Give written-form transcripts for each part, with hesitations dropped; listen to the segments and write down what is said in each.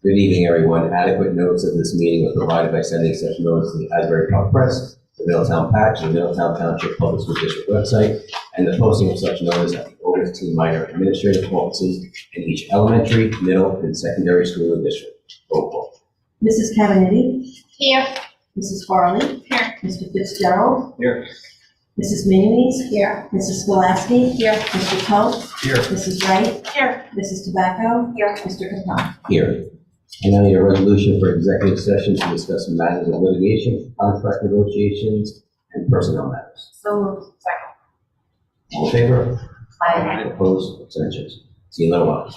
Good evening, everyone. Adequate notice of this meeting was provided by sending such notice to the Asbury Park Press, the Middletown Patch, the Middletown Township Public School District website, and the posting of such notice at the over 15 minor administrative offices in each elementary, middle, and secondary school in the district. Roll call. Mrs. Cavanetti? Here. Mrs. Farley? Here. Mr. Fitzgerald? Here. Mrs. Mayonnaise? Here. Mrs. Skolasky? Here. Mr. Pope? Here. Mrs. Wright? Here. Mrs. Tobacco? Here. Mr. Capel? Here. And now your resolution for executive session to discuss matters of litigation, contract negotiations, and personnel matters. So moved. Second. All in favor? Aye. Opposed? Abstentions? See you in a little while.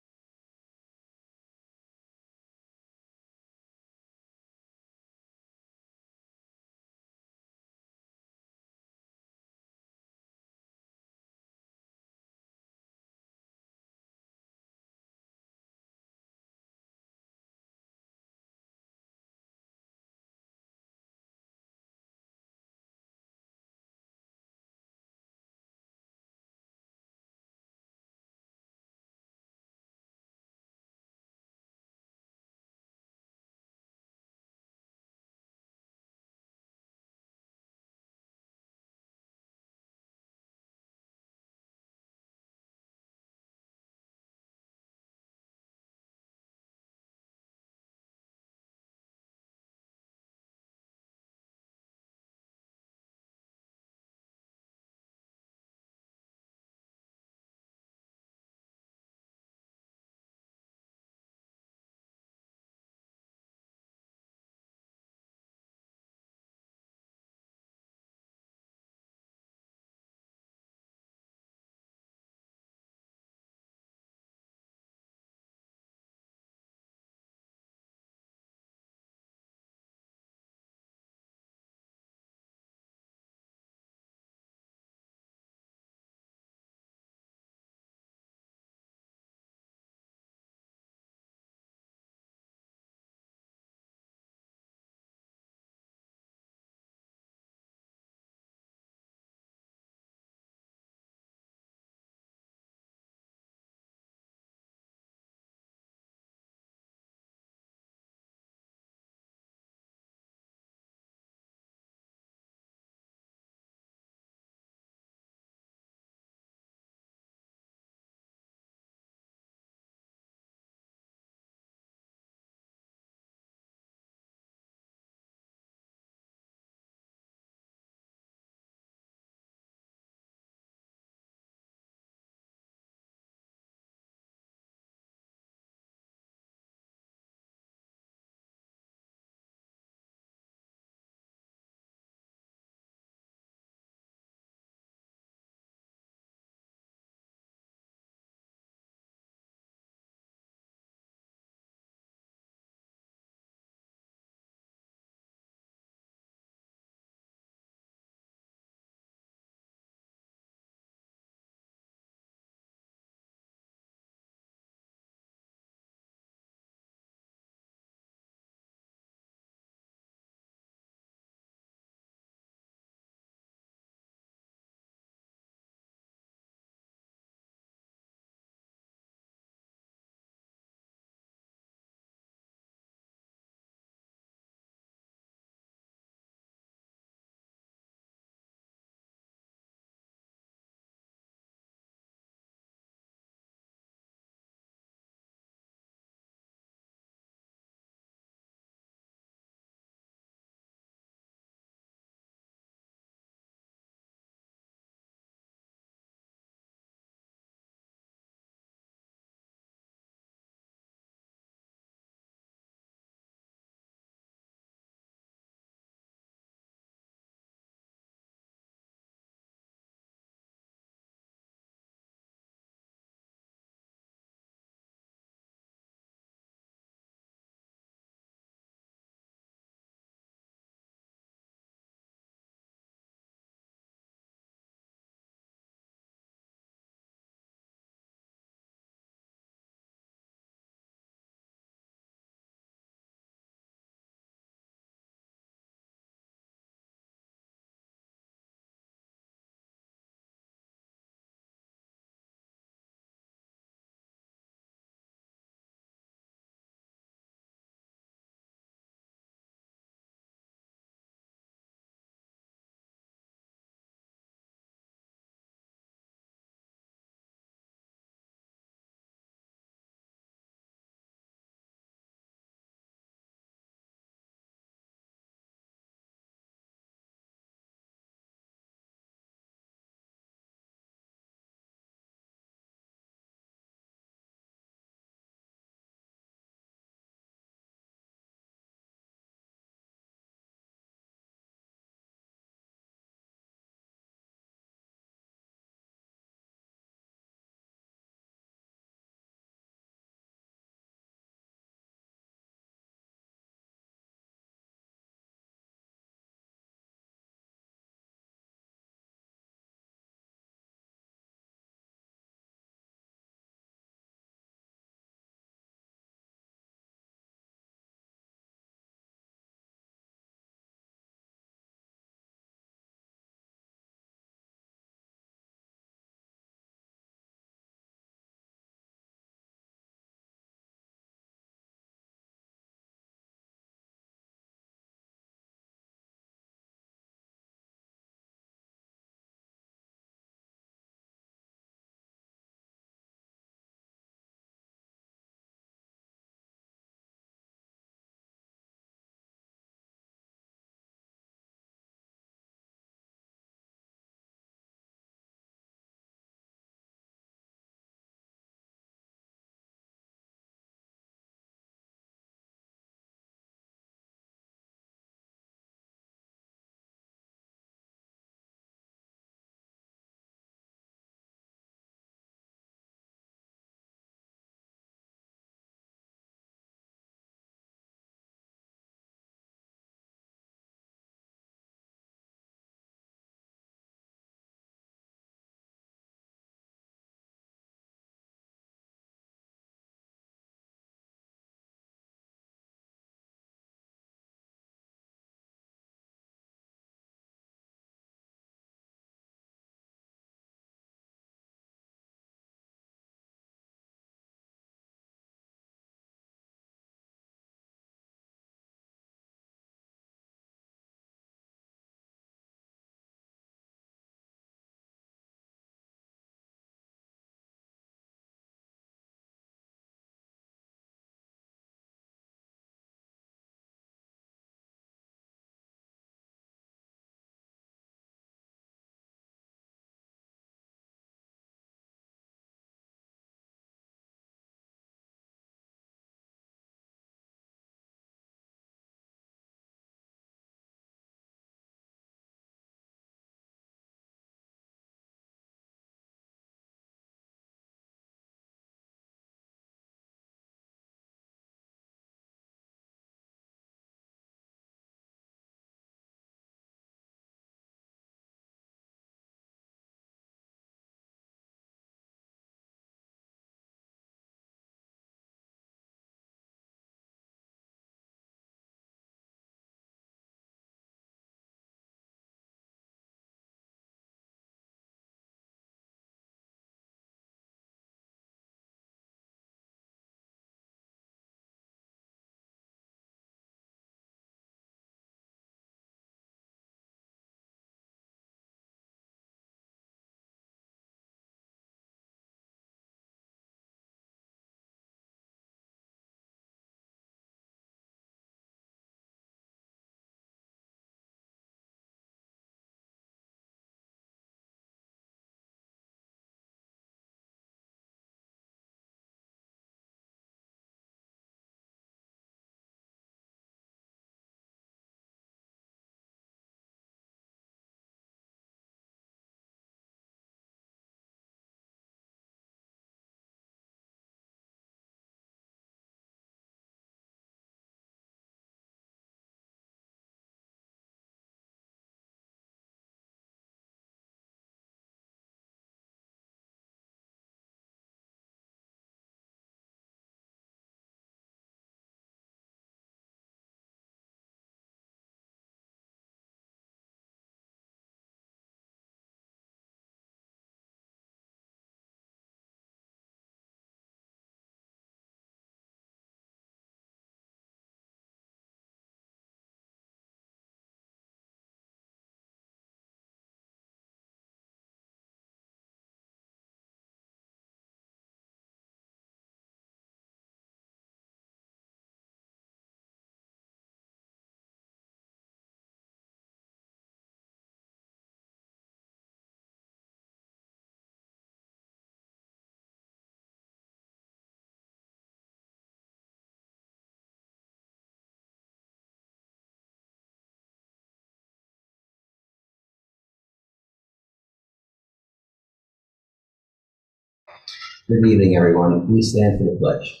Good evening, everyone. Please stand for the pledge.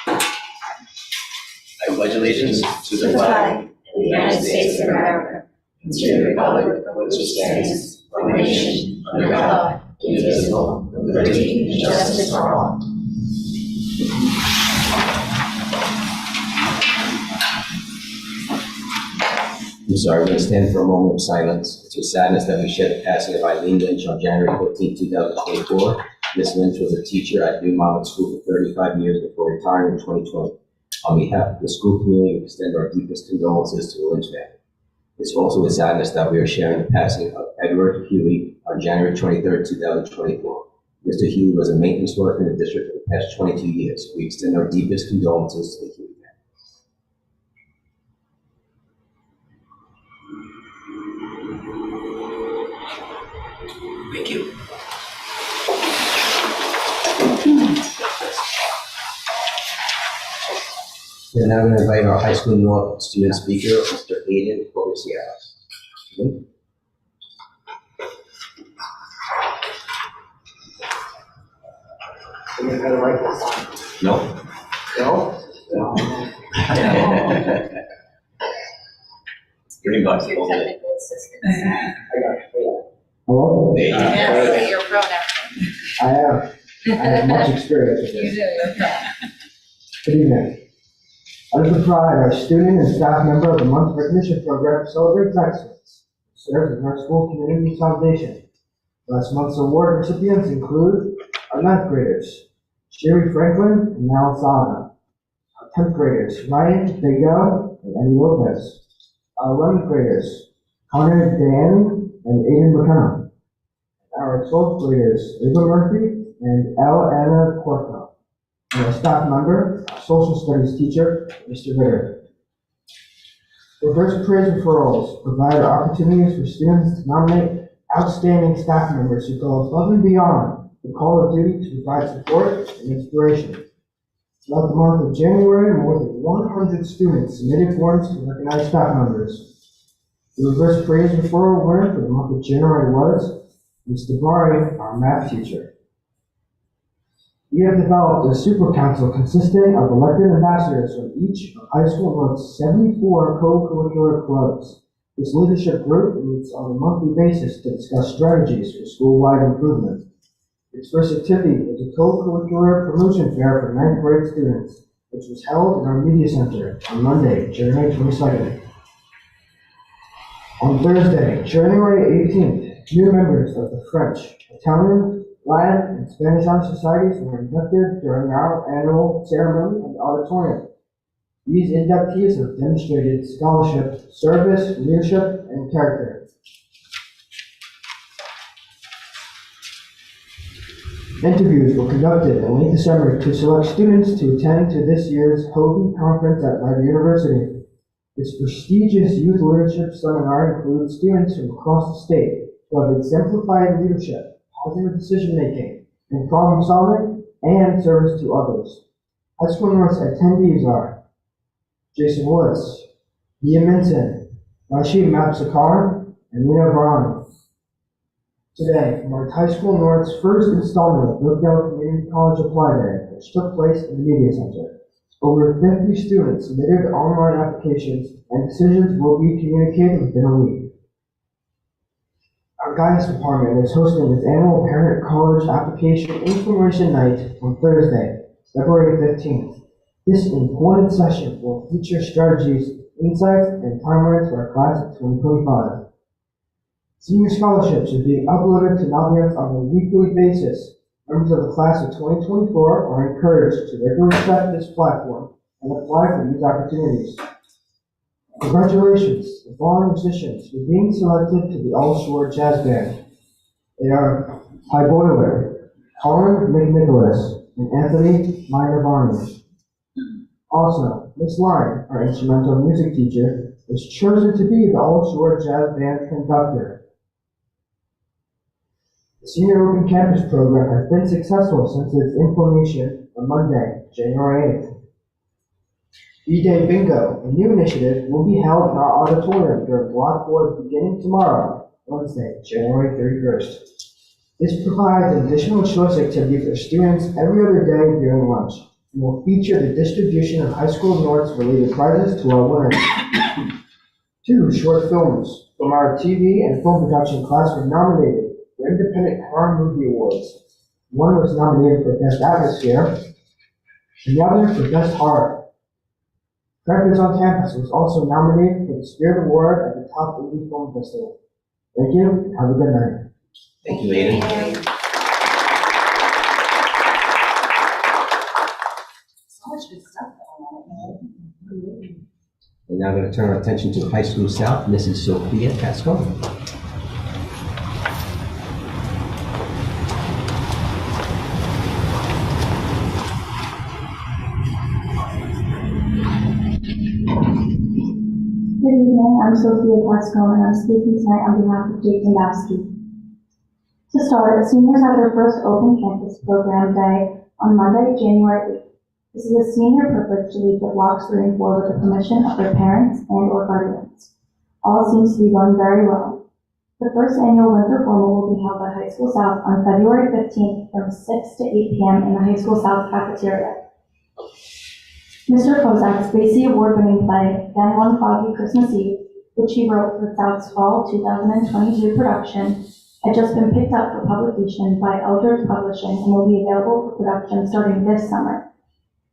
I pledge allegiance to To the flag of the United States of America, and to the republic for which it stands, one nation, under God, indivisible, with liberty and justice for all. I'm sorry, we're going to stand for a moment of silence. It's with sadness that we share the passing of Eileen Lynch on January 15, 2024. Ms. Lynch was a teacher at New Monmouth School for 35 years before retiring in 2020. On behalf of the school community, we extend our deepest condolences to the Lynch family. It's also with sadness that we are sharing the passing of Edward Huey on January 23, 2024. Mr. Huey was a maintenance worker in the district for the past 22 years. We extend our deepest condolences to the Huey family. Thank you. We're now going to invite our high school North student speaker, Mr. Aiden Corsiaris. No? No? Green box. Your technical assistance. I got it. Hello? There you go. Yes, your pronoun. I have much experience with You this. do, okay. Good evening. Under the pride, our student and staff member of the month recognition program celebrates excellence. Serves as our school community foundation. Last month's award recipients include our 9th graders, Sherry Franklin and Mal Sada. Our 10th graders, Ryan Dago and Eddie Lopez. Our 11th graders, Connor Dan and Aiden McKenna. Our 12th graders, Ava Murphy and Anna Corco. And our staff member, our social studies teacher, Mr. Ritter. Reverse praise referrals provide opportunities for students to nominate outstanding staff members who go above and beyond the call of duty to provide support and inspiration. Throughout the month of January, more than 100 students submitted forms to recognize staff members. The reverse praise referral winner for the month of January was Mr. Bari, our math teacher. We have developed a super council consisting of elected ambassadors from each of high school North's 74 co-curricular clubs. This leadership group meets on a monthly basis to discuss strategies for school-wide improvement. Its first activity was a co-curricular promotion fair for 9th grade students, which was held in our media center on Monday, January 22nd. On Thursday, January 18th, new members of the French, Italian, Latin, and Spanish Art Societies were inducted during our annual ceremony in the auditorium. These inductees have demonstrated scholarship, service, leadership, and character. Interviews were conducted in late December to select students to attend to this year's Hogan Conference at Rider University. This prestigious youth leadership seminar includes students from across the state who have exemplified leadership, positive decision-making, and problem-solving, and service to others. High School North's attendees are Jason Woods, Ian Minton, Rashid Mapsakar, and Lena Brown. Today marked High School North's first installment of Brookdale Community College Apply Day, which took place in the Media Center. Over 50 students submitted online applications, and decisions will be communicated within a week. Our guidance department is hosting its annual Parent College Application Information Night on Thursday, February 15th. This important session will feature strategies, insights, and timelines for our class of 2025. Senior scholarships are being uploaded to Naviance on a weekly basis. Members of the class of 2024 are encouraged to regularly check this platform and apply for these opportunities. Congratulations, the following musicians for being selected to the All Shore Jazz Band. They are Ty Boiler, Colin McNicholas, and Anthony Minor-Barney. Also, Miss Line, our instrumental music teacher, was chosen to be the All Shore Jazz Band conductor. The Senior Open Campus program has been successful since its implementation on Monday, January 8th. D-Day Bingo, a new initiative, will be held in our auditorium during Block 4 beginning tomorrow, Wednesday, January 31st. This provides an additional choice activity for students every other day during lunch and will feature the distribution of high school North's related prizes to our winners. 2 short films from our TV and film production class were nominated for Independent Horror Movie Awards. One was nominated for Best Atmosphere, and the other for Best Horror. Crackers on Campus was also nominated for the Spirit Award at the Top Indie Film Festival. Thank you. Have a good night. Thank you, Aiden. So much good stuff going on. We're now going to turn our attention to High School South, Mrs. Sophia Casco. Good evening, I'm Sophia Casco, and I'm speaking tonight on behalf of Jake Dembowski. To start, seniors have their first open campus program day on Monday, January 8th. This is a senior privilege to leave the blocks room for with the permission of their parents and or guardians. All seems to be going very well. The first annual winter formal will be held at High School South on February 15th from 6 to 8 p.m. in the High School South cafeteria. Mr. Kozak's Basie Award-winning play, Then One Foggy Christmas Eve, which he wrote for South's Fall 2022 production, had just been picked up for publication by Eldridge Publishing and will be available for production starting this summer.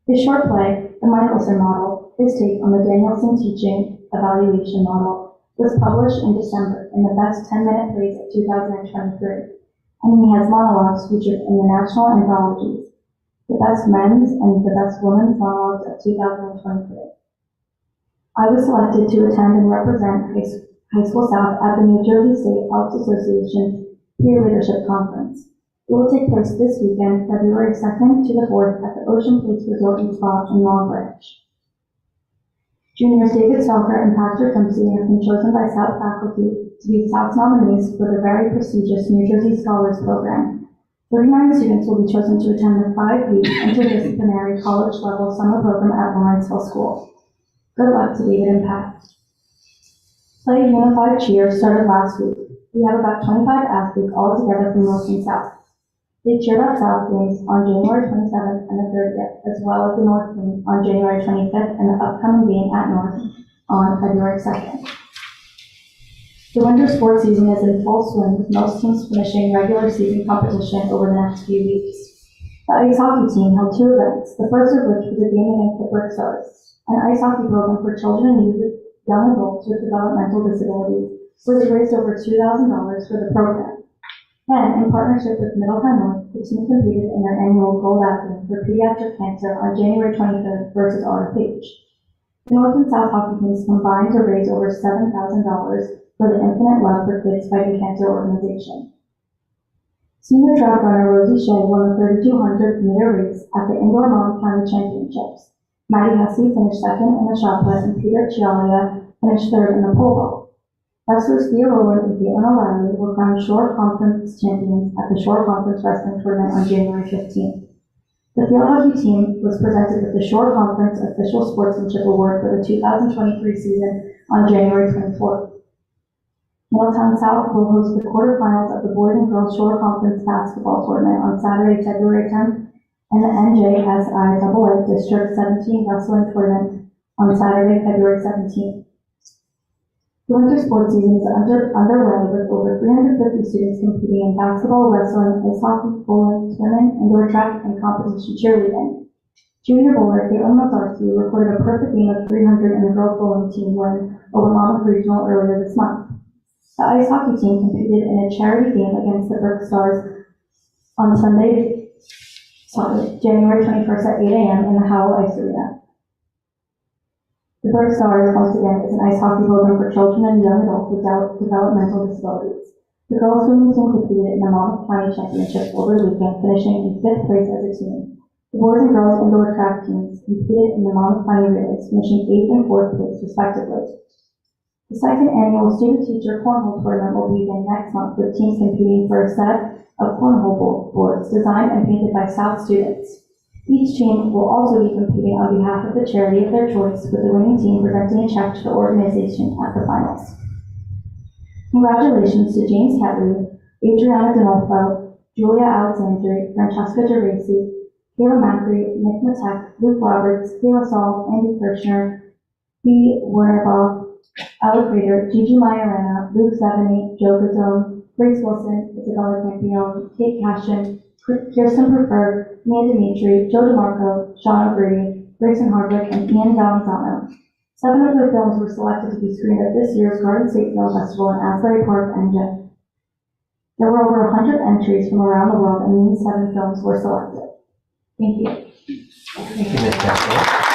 His short play, The Michelson Model, his take on the Danielson Teaching Evaluation Model, was published in December in the Best 10-Minute Plays of 2023, and he has monologues featured in the national anthologies, The Best Men's and The Best Women's Monologues of 2023. I was selected to attend and represent High School South at the New Jersey State Elks Association's Peer Leadership Conference. It will take place this weekend, February 2nd to the 4th at the Ocean Place Resort and Spa in Long Branch. Juniors David Stalker and Patrick Dempsey have been chosen by South faculty to be South's nominees for the very prestigious New Jersey Scholars Program. 39 students will be chosen to attend the 5-week interdisciplinary college-level summer program at Lawrenceville School. Good luck to David and Pat. Play Unified Cheer started last week. We have about 25 athletes all together from North and South. They cheered at South games on January 27th and the 30th, as well as the North game on January 25th and the upcoming game at North on February 2nd. The winter sports season is in full swing, with most teams finishing regular season competition over the next few weeks. The ice hockey team held 2 events, the first of which was a game against the Brick Stars, an ice hockey program for children and youth, young adults with developmental disabilities, which raised over $2,000 for the program. Then, in partnership with Middletown North, the team competed in their annual Gold Apple for pediatric cancer on January 23rd versus RFH. The North and South hockey teams combined to raise over $7,000 for the Infinite Love for Kids Fighting Cancer organization. Senior track runner Rosie Shea won the 3,200-meter race at the Indoor Monmouth County Championships. Maddie Hussey finished second in the shot put, and Peter Chialia finished third in the pole vault. Wrestlers Thea Rowland and Caitlin O'Reilly were crowned Short Conference champions at the Short Conference Wrestling Tournament on January 15th. The field hockey team was presented with the Short Conference Official Sportsmanship Award for the 2023 season on January 24th. Middletown South will host the quarterfinals of the Boys and Girls Short Conference Basketball Tournament on Saturday, February 10th, and the NJSIAA District 17 Wrestling Tournament on Saturday, February 17th. The winter sports season is underway with over 350 students competing in basketball, wrestling, ice hockey, bowling, swimming, indoor track, and competition cheerleading. Junior bowler Caitlin Mazarski recorded a perfect game of 300 in the girls bowling team win over Monmouth Regional earlier this month. The ice hockey team competed in a charity game against the Brick Stars on January 21st at 8 a.m. in the Howell Ice Arena. The Brick Stars, once again, is an ice hockey program for children and young adults with developmental disabilities. The girls swimming team competed in the Monmouth County Championship over the weekend, finishing in 5th place as a team. The boys and girls indoor track teams competed in the Monmouth County Relays, finishing 8th and 4th place, respectively. The second annual student-teacher cornhole tournament will begin next month, with teams competing for a set of cornhole boards designed and painted by South students. Each team will also be competing on behalf of the charity of their choice, with the winning team presenting a check to the organization at the finals. Congratulations to James Catley, Adriana Denolfo, Julia Alexandri, Francesca Geraci, Kayla Macri, Nick Matek, Luke Roberts, Kayla Saul, Andy Kirchner, B. Warnerbaugh, Alec Rader, Gigi Majorana, Luke Zavany, Joe Gazone, Grace Wilson, Isabella Campione, Kate Cashin, Kirsten Preferred, Mia Dimitri, Joe DeMarco, Sean O'Grady, Grayson Hardwick, and Ian Valenzano. 7 of their films were selected to be screened at this year's Garden State Film Festival in Asbury Park, NJ. There were over 100 entries from around the world, and these 7 films were selected. Thank you. Thank you, Ms. Castle.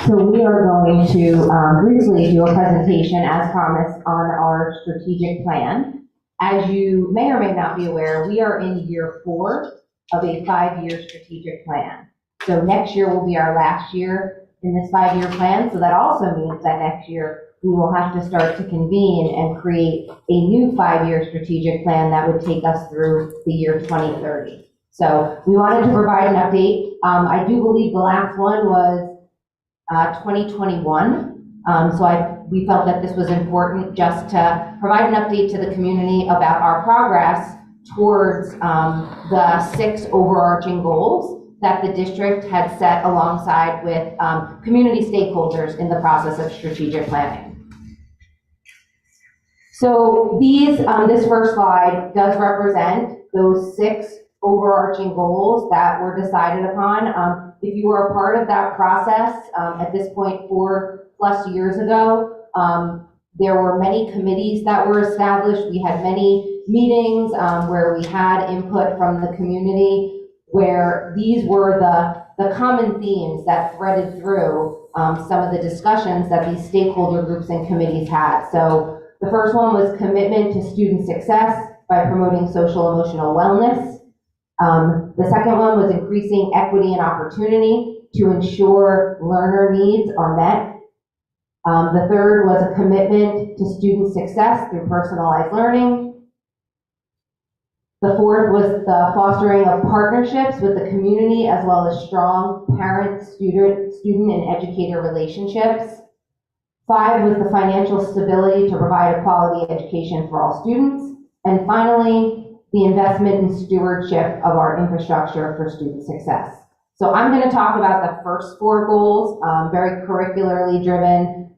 So we are going to briefly do a presentation as promised on our strategic plan. As you may or may not be aware, we are in year 4 of a 5-year strategic plan. So next year will be our last year in this 5-year plan. So that also means that next year we will have to start to convene and create a new 5-year strategic plan that would take us through the year 2030. So we wanted to provide an update. I do believe the last one was 2021. We felt that this was important just to provide an update to the community about our progress towards the 6 overarching goals that the district had set alongside with community stakeholders in the process of strategic planning. So this first slide does represent those 6 overarching goals that were decided upon. If you were a part of that process, at this point 4+ years ago, there were many committees that were established. We had many meetings where we had input from the community, where these were the common themes that threaded through some of the discussions that these stakeholder groups and committees had. So the first one was commitment to student success by promoting social emotional wellness. The second one was increasing equity and opportunity to ensure learner needs are met. The third was a commitment to student success through personalized learning. The fourth was the fostering of partnerships with the community as well as strong parent, student, and educator relationships. 5 was the financial stability to provide a quality education for all students. And finally, the investment and stewardship of our infrastructure for student success. So I'm going to talk about the first 4 goals, very curricularly driven,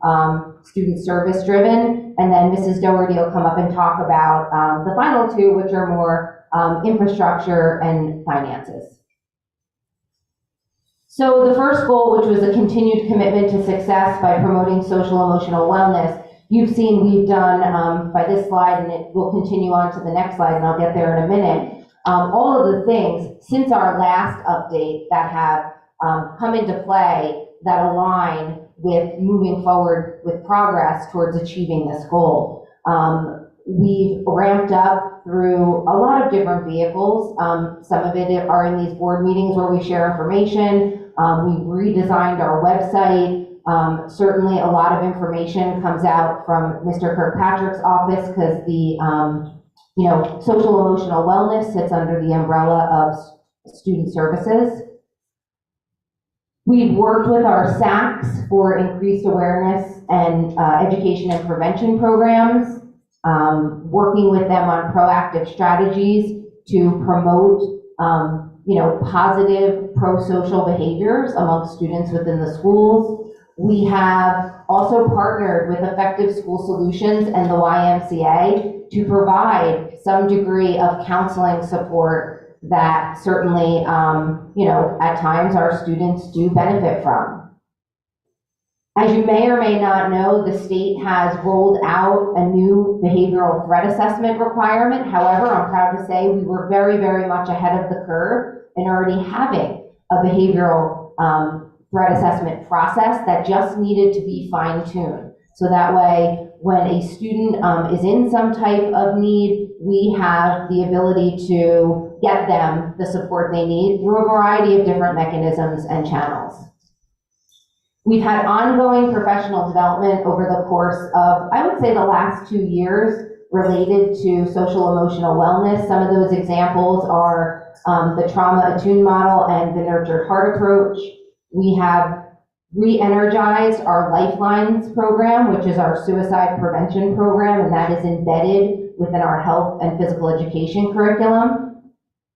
student service driven, and then Mrs. Doherty will come up and talk about the final 2, which are more infrastructure and finances. So the first goal, which was a continued commitment to success by promoting social emotional wellness, you've seen we've done by this slide, and it will continue on to the next slide, and I'll get there in a minute, all of the things since our last update that have come into play that align with moving forward with progress towards achieving this goal. We've ramped up through a lot of different vehicles. Some of it are in these board meetings where we share information. We've redesigned our website. Certainly a lot of information comes out from Mr. Kirkpatrick's office because the social emotional wellness sits under the umbrella of student services. We've worked with our SACs for increased awareness and education and prevention programs, working with them on proactive strategies to promote positive pro-social behaviors among students within the schools. We have also partnered with Effective School Solutions and the YMCA to provide some degree of counseling support that certainly, at times our students do benefit from. As you may or may not know, the state has rolled out a new behavioral threat assessment requirement. However, I'm proud to say we were very, very much ahead of the curve in already having a behavioral threat assessment process that just needed to be fine-tuned. So that way, when a student is in some type of need, we have the ability to get them the support they need through a variety of different mechanisms and channels. We've had ongoing professional development over the course of, I would say, the last 2 years related to social emotional wellness. Some of those examples are the trauma attuned model and the nurtured heart approach. We have re-energized our Lifelines program, which is our suicide prevention program, and that is embedded within our health and physical education curriculum.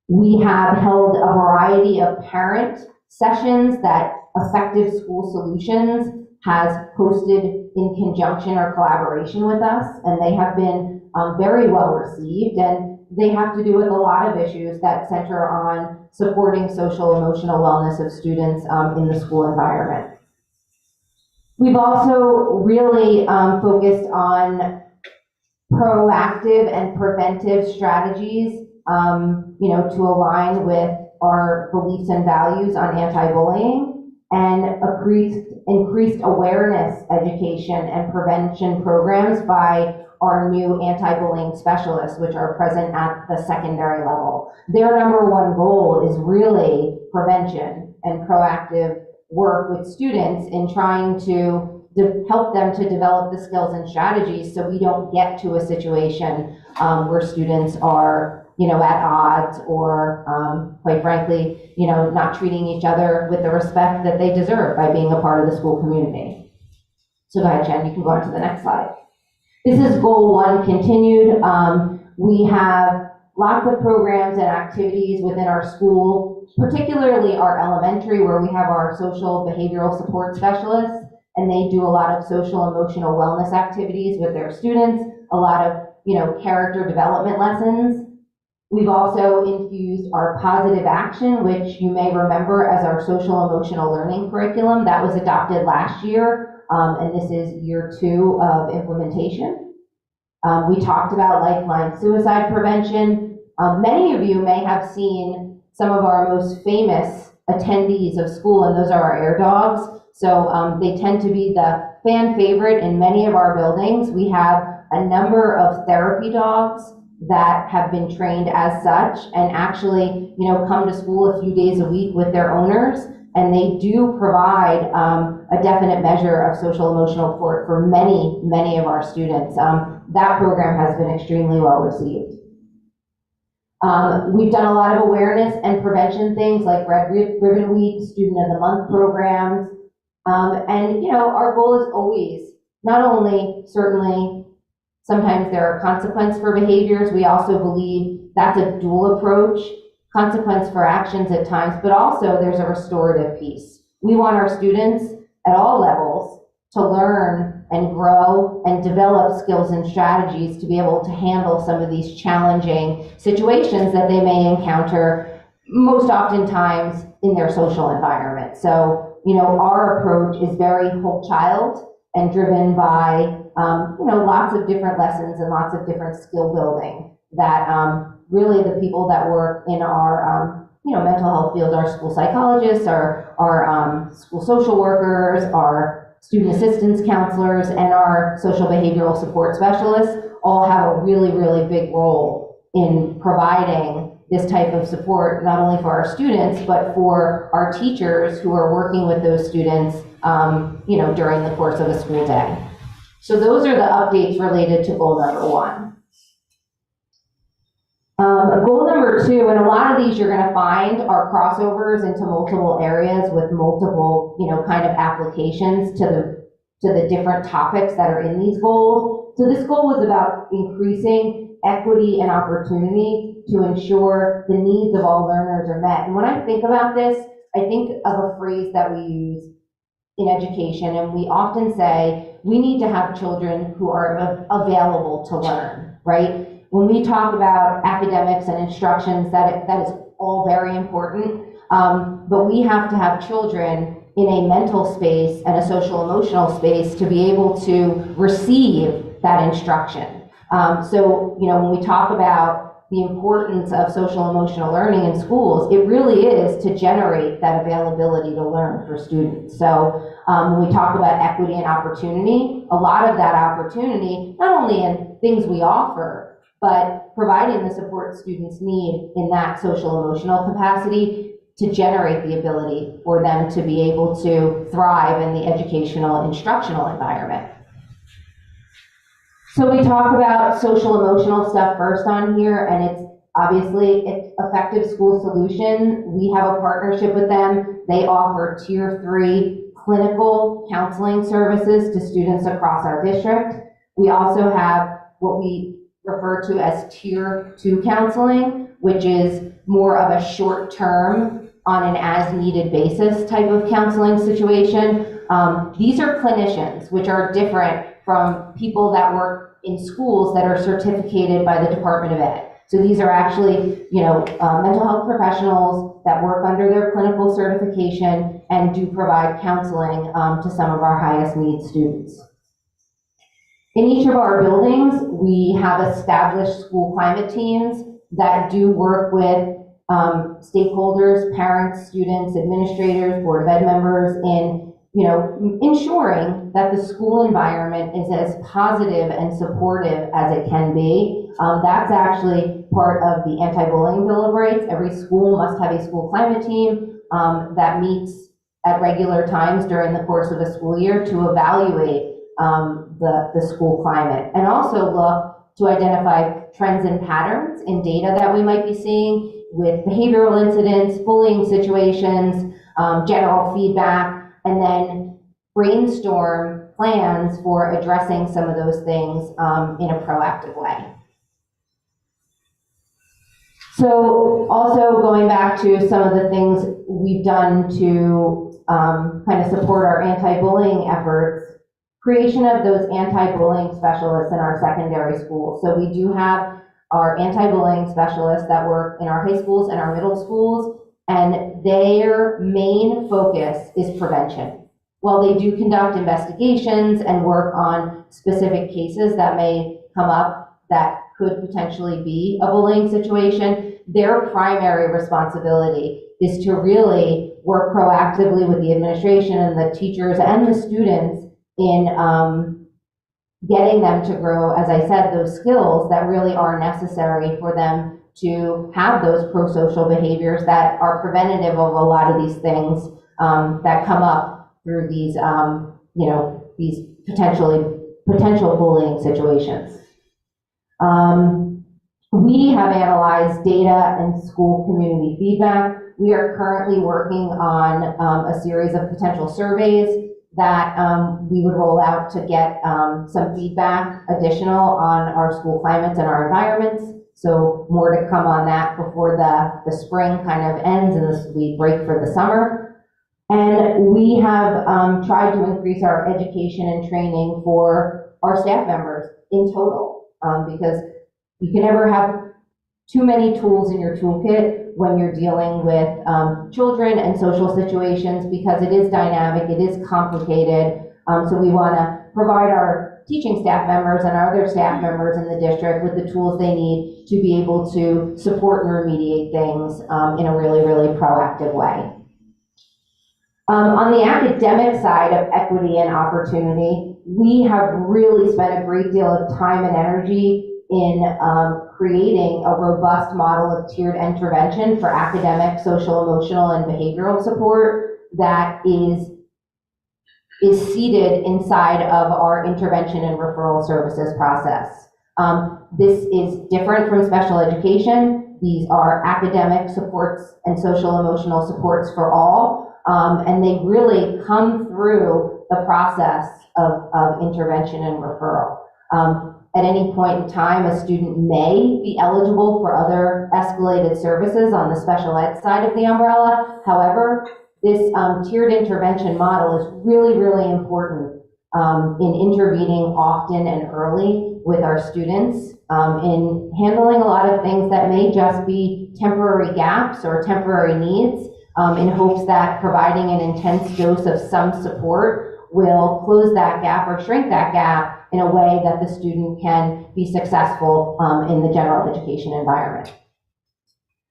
We have held a variety of parent sessions that Effective School Solutions has hosted in conjunction or collaboration with us, and they have been very well received, and they have to do with a lot of issues that center on supporting social emotional wellness of students in the school environment. We've also really focused on proactive and preventive strategies, to align with our beliefs and values on anti-bullying, and increased awareness, education, and prevention programs by our new anti-bullying specialists, which are present at the secondary level. Their number one goal is really prevention and proactive work with students in trying to help them to develop the skills and strategies so we don't get to a situation where students are at odds or, quite frankly, not treating each other with the respect that they deserve by being a part of the school community. So go ahead, Jen, you can go on to the next slide. This is goal 1 continued. We have lots of programs and activities within our school, particularly our elementary, where we have our social behavioral support specialists, and they do a lot of social emotional wellness activities with their students, a lot of, character development lessons. We've also infused our positive action, which you may remember as our social emotional learning curriculum that was adopted last year, and this is year 2 of implementation. We talked about Lifeline suicide prevention. Many of you may have seen some of our most famous attendees of school, and those are our air dogs. So they tend to be the fan favorite in many of our buildings. We have a number of therapy dogs that have been trained as such and actually, come to school a few days a week with their owners, and they do provide a definite measure of social emotional support for many of our students. That program has been extremely well received. We've done a lot of awareness and prevention things like Red Ribbon Week, Student of the Month programs, and our goal is always not only certainly sometimes there are consequences for behaviors. We also believe that's a dual approach, consequence for actions at times, but also there's a restorative piece. We want our students at all levels to learn and grow and develop skills and strategies to be able to handle some of these challenging situations that they may encounter most oftentimes in their social environment. So, our approach is very whole child and driven by lots of different lessons and lots of different skill building that really the people that work in our mental health field, our school psychologists, our school social workers, our student assistance counselors, and our social behavioral support specialists all have a really, really big role in providing this type of support, not only for our students, but for our teachers who are working with those students, during the course of a school day. So those are the updates related to goal number 1. Goal number 2, and a lot of these you're going to find are crossovers into multiple areas with multiple, kind of applications to the different topics that are in these goals. So this goal was about increasing equity and opportunity to ensure the needs of all learners are met. And when I think about this, I think of a phrase that we use in education, and we often say we need to have children who are available to learn, right? When we talk about academics and instructions, that is all very important, but we have to have children in a mental space and a social emotional space to be able to receive that instruction. So, when we talk about the importance of social emotional learning in schools, it really is to generate that availability to learn for students. So when we talk about equity and opportunity, a lot of that opportunity, not only in things we offer, but providing the support students need in that social emotional capacity to generate the ability for them to be able to thrive in the educational instructional environment. So we talk about social emotional stuff first on here, and it's Effective School Solution. We have a partnership with them. They offer Tier 3 clinical counseling services to students across our district. We also have what we refer to as Tier 2 counseling, which is more of a short-term, on an as-needed basis type of counseling situation. These are clinicians, which are different from people that work in schools that are certificated by the Department of Ed. So these are actually, mental health professionals that work under their clinical certification and do provide counseling to some of our highest need students. In each of our buildings, we have established school climate teams that do work with stakeholders, parents, students, administrators, Board of Ed members in ensuring that the school environment is as positive and supportive as it can be. That's actually part of the anti-bullying Bill of Rights. Every school must have a school climate team that meets at regular times during the course of a school year to evaluate the school climate, and also look to identify trends and patterns in data that we might be seeing with behavioral incidents, bullying situations, general feedback, and then brainstorm plans for addressing some of those things in a proactive way. So also going back to some of the things we've done to kind of support our anti-bullying efforts, creation of those anti-bullying specialists in our secondary schools. So we do have our anti-bullying specialists that work in our high schools and our middle schools, and their main focus is prevention. While they do conduct investigations and work on specific cases that may come up that could potentially be a bullying situation, their primary responsibility is to really work proactively with the administration and the teachers and the students in getting them to grow, as I said, those skills that really are necessary for them to have those pro-social behaviors that are preventative of a lot of these things that come up through these, these potential bullying situations. We have analyzed data and school community feedback. We are currently working on a series of potential surveys that we would roll out to get some feedback additional on our school climates and our environments. So more to come on that before the spring kind of ends and we break for the summer. And we have tried to increase our education and training for our staff members in total, because you can never have too many tools in your toolkit when you're dealing with children and social situations, because it is dynamic, it is complicated. So we want to provide our teaching staff members and our other staff members in the district with the tools they need to be able to support and remediate things in a really, really proactive way. On the academic side of equity and opportunity, we have really spent a great deal of time and energy in creating a robust model of tiered intervention for academic, social, emotional, and behavioral support that is seated inside of our intervention and referral services process. This is different from special education. These are academic supports and social emotional supports for all, and they really come through the process of intervention and referral. At any point in time, a student may be eligible for other escalated services on the special ed side of the umbrella. However, this tiered intervention model is really, really important in intervening often and early with our students in handling a lot of things that may just be temporary gaps or temporary needs, in hopes that providing an intense dose of some support will close that gap or shrink that gap in a way that the student can be successful in the general education environment.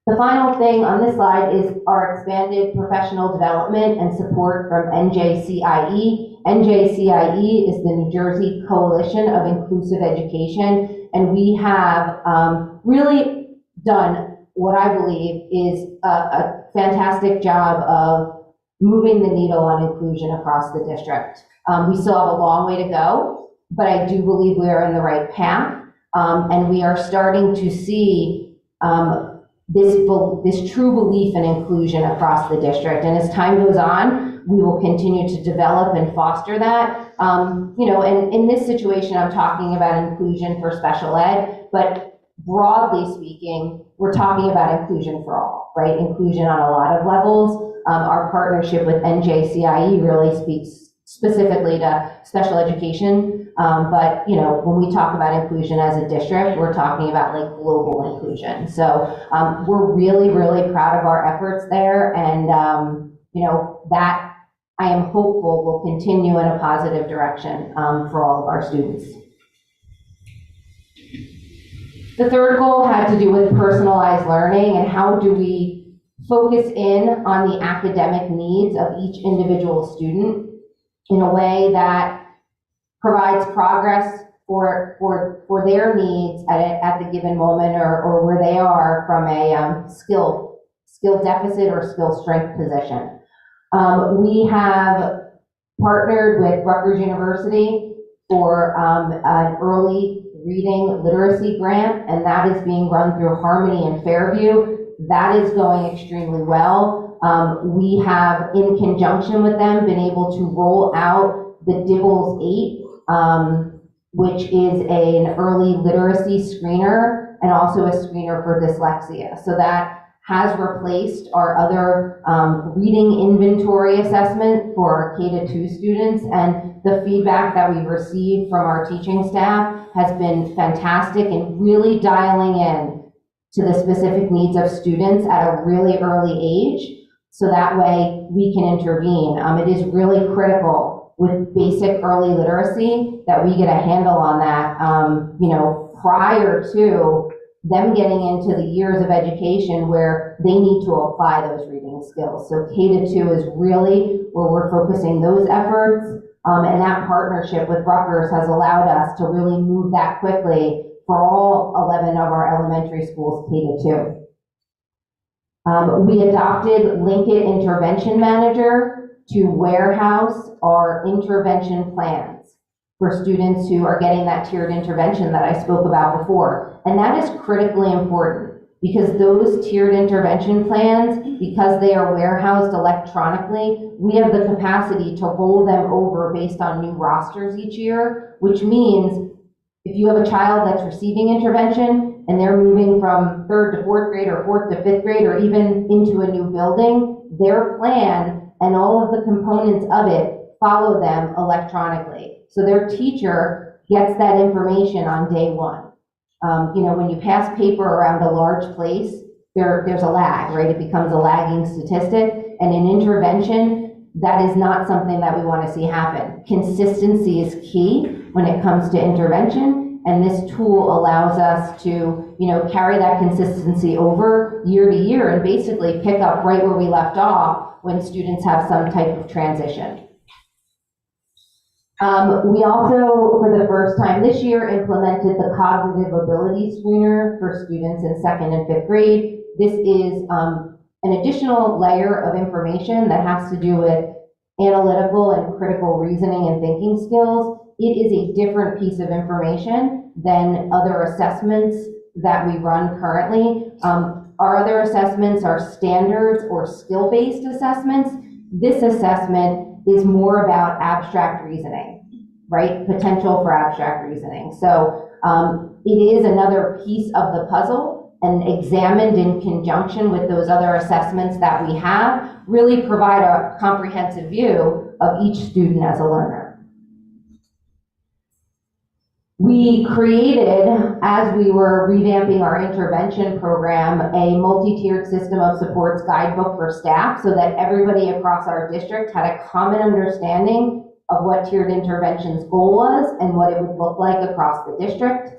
The final thing on this slide is our expanded professional development and support from NJCIE. NJCIE is the New Jersey Coalition of Inclusive Education, and we have really done what I believe is a fantastic job of moving the needle on inclusion across the district. We still have a long way to go, but I do believe we are in the right path, and we are starting to see this true belief in inclusion across the district. And as time goes on, we will continue to develop and foster that. And in this situation, I'm talking about inclusion for special ed, but broadly speaking, we're talking about inclusion for all, right? Inclusion on a lot of levels. Our partnership with NJCIE really speaks specifically to special education. But when we talk about inclusion as a district, we're talking about like global inclusion. So we're really, really proud of our efforts there. And, that I am hopeful will continue in a positive direction for all of our students. The third goal had to do with personalized learning and how do we focus in on the academic needs of each individual student in a way that provides progress for their needs at the given moment or where they are from a skill deficit or skill strength position. We have partnered with Rutgers University for an early reading literacy grant, and that is being run through Harmony and Fairview. That is going extremely well. We have, in conjunction with them, been able to roll out the Dibbles 8, which is an early literacy screener and also a screener for dyslexia. So that has replaced our other reading inventory assessment for our K-2 students, and the feedback that we've received from our teaching staff has been fantastic in really dialing in to the specific needs of students at a really early age, so that way we can intervene. It is really critical with basic early literacy that we get a handle on that, prior to them getting into the years of education where they need to apply those reading skills. So K-2 is really where we're focusing those efforts, and that partnership with Rutgers has allowed us to really move that quickly for all 11 of our elementary schools K-2. We adopted Linkit Intervention Manager to warehouse our intervention plans for students who are getting that tiered intervention that I spoke about before. And that is critically important because those tiered intervention plans, because they are warehoused electronically, we have the capacity to roll them over based on new rosters each year, which means if you have a child that's receiving intervention and they're moving from 3rd to 4th grade or 4th to 5th grade or even into a new building, their plan and all of the components of it follow them electronically. So their teacher gets that information on day one. When you pass paper around a large place, there's a lag, right? It becomes a lagging statistic. And in intervention, that is not something that we want to see happen. Consistency is key when it comes to intervention, and this tool allows us to, carry that consistency over year to year and basically pick up right where we left off when students have some type of transition. We also, for the first time this year, implemented the cognitive ability screener for students in 2nd and 5th grade. This is an additional layer of information that has to do with analytical and critical reasoning and thinking skills. It is a different piece of information than other assessments that we run currently. Our other assessments are standards or skill-based assessments. This assessment is more about abstract reasoning, right? Potential for abstract reasoning. So it is another piece of the puzzle, and examined in conjunction with those other assessments that we have, really provide a comprehensive view of each student as a learner. We created, as we were revamping our intervention program, a multi-tiered system of supports guidebook for staff so that everybody across our district had a common understanding of what tiered intervention's goal was and what it would look like across the district.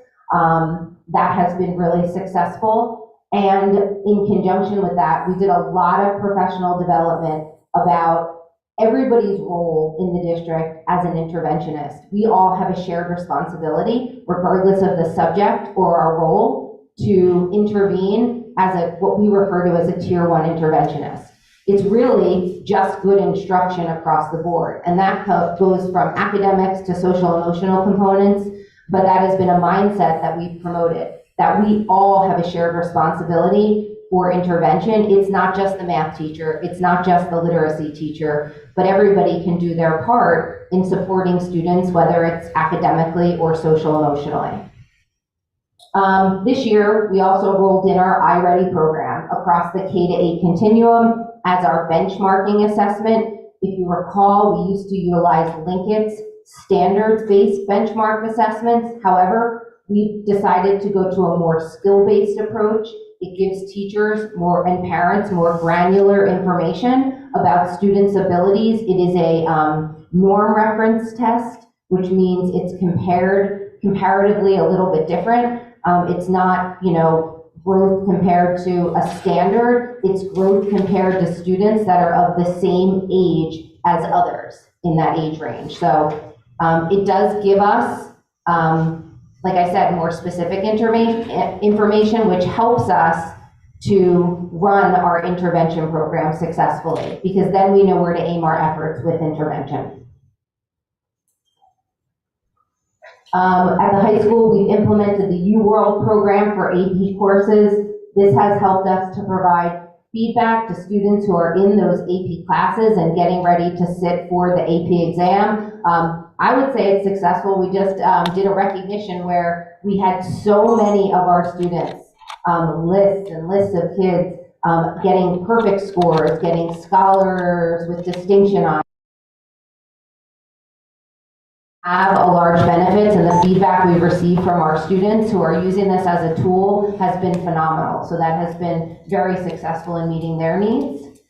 That has been really successful. And in conjunction with that, we did a lot of professional development about everybody's role in the district as an interventionist. We all have a shared responsibility, regardless of the subject or our role, to intervene as what we refer to as a tier 1 interventionist. It's really just good instruction across the board. And that goes from academics to social emotional components, but that has been a mindset that we've promoted, that we all have a shared responsibility for intervention. It's not just the math teacher, it's not just the literacy teacher, but everybody can do their part in supporting students, whether it's academically or social emotionally. This year, we also rolled in our iReady program across the K-8 continuum as our benchmarking assessment. If you recall, we used to utilize Lincoln's standards-based benchmark assessments. However, we've decided to go to a more skill-based approach. It gives teachers and parents more granular information about students' abilities. It is a norm reference test, which means it's comparatively a little bit different. It's not, growth compared to a standard. It's growth compared to students that are of the same age as others in that age range. So it does give us, like I said, more specific information, which helps us to run our intervention program successfully, because then we know where to aim our efforts with intervention. At the high school, we've implemented the UWorld program for AP courses. This has helped us to provide feedback to students who are in those AP classes and getting ready to sit for the AP exam. I would say it's successful. We just did a recognition where we had so many of our students, lists and lists of kids getting perfect scores, getting scholars with distinction on. Have a large benefits, and the feedback we've received from our students who are using this as a tool has been phenomenal. So that has been very successful in meeting their needs.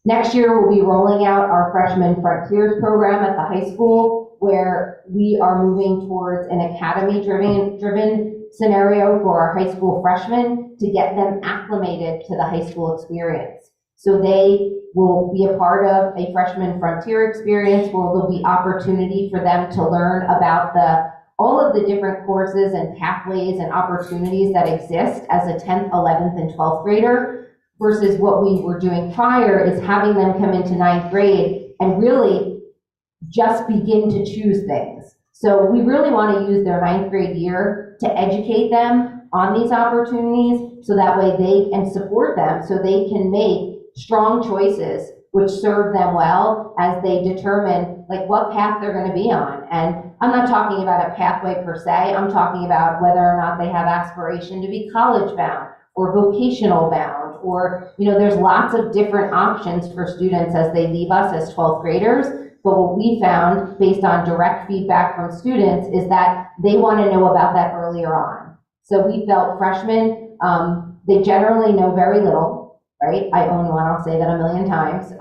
Next year, we'll be rolling out our Freshman Frontiers program at the high school, where we are moving towards an academy-driven scenario for our high school freshmen to get them acclimated to the high school experience. So they will be a part of a Freshman Frontier experience where there'll be opportunity for them to learn about all of the different courses and pathways and opportunities that exist as a 10th, 11th, and 12th grader, versus what we were doing prior is having them come into 9th grade and really just begin to choose things. So we really want to use their 9th grade year to educate them on these opportunities, so that way they can support them, so they can make strong choices which serve them well as they determine what path they're going to be on. And I'm not talking about a pathway per se, I'm talking about whether or not they have aspiration to be college bound or vocational bound, or there's lots of different options for students as they leave us as 12th graders. But what we found, based on direct feedback from students, is that they want to know about that earlier on. So we felt freshmen, they generally know very little, right? I own one, I'll say that a million times.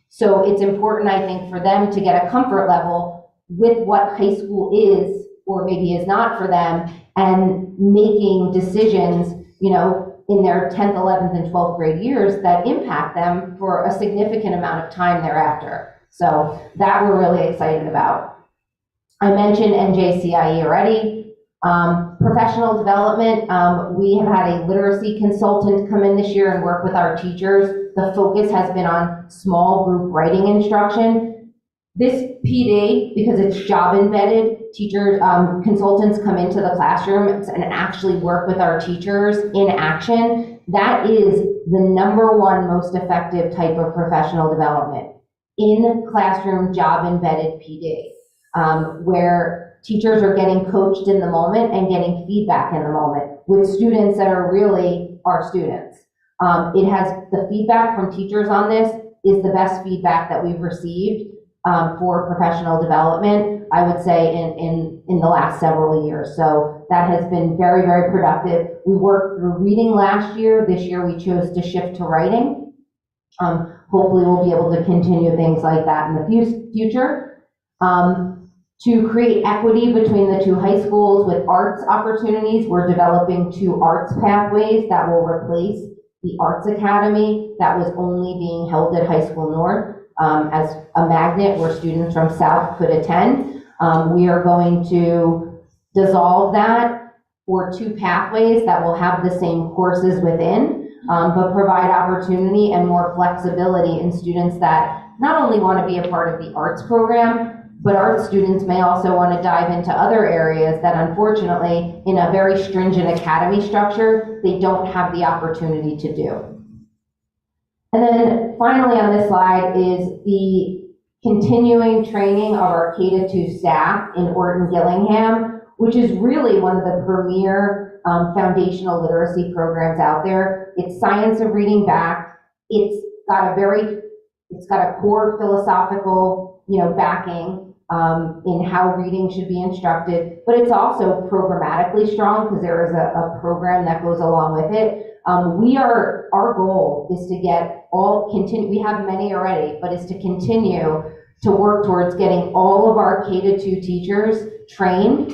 So it's important, I think, for them to get a comfort level with what high school is or maybe is not for them, and making decisions, in their 10th, 11th, and 12th grade years that impact them for a significant amount of time thereafter. So that we're really excited about. I mentioned NJCIE already. Professional development, we have had a literacy consultant come in this year and work with our teachers. The focus has been on small group writing instruction. This PD, because it's job embedded, teachers, consultants come into the classroom and actually work with our teachers in action. That is the #1 most effective type of professional development, in classroom job embedded PD, where teachers are getting coached in the moment and getting feedback in the moment with students that are really our students. The feedback from teachers on this is the best feedback that we've received for professional development, I would say, in the last several years. So that has been very, very productive. We worked through reading last year. This year we chose to shift to writing. Hopefully we'll be able to continue things like that in the future. To create equity between the two high schools with arts opportunities, we're developing 2 arts pathways that will replace the Arts Academy that was only being held at High School North as a magnet where students from South could attend. We are going to dissolve that or 2 pathways that will have the same courses within, but provide opportunity and more flexibility in students that not only want to be a part of the arts program, but art students may also want to dive into other areas that unfortunately, in a very stringent academy structure, they don't have the opportunity to do. And then finally on this slide is the continuing training of our K-2 staff in Orton Gillingham, which is really one of the premier foundational literacy programs out there. It's science of reading back. It's got a core philosophical, backing in how reading should be instructed, but it's also programmatically strong because there is a program that goes along with it. Our goal is to get we have many already, but is to continue to work towards getting all of our K-2 teachers trained,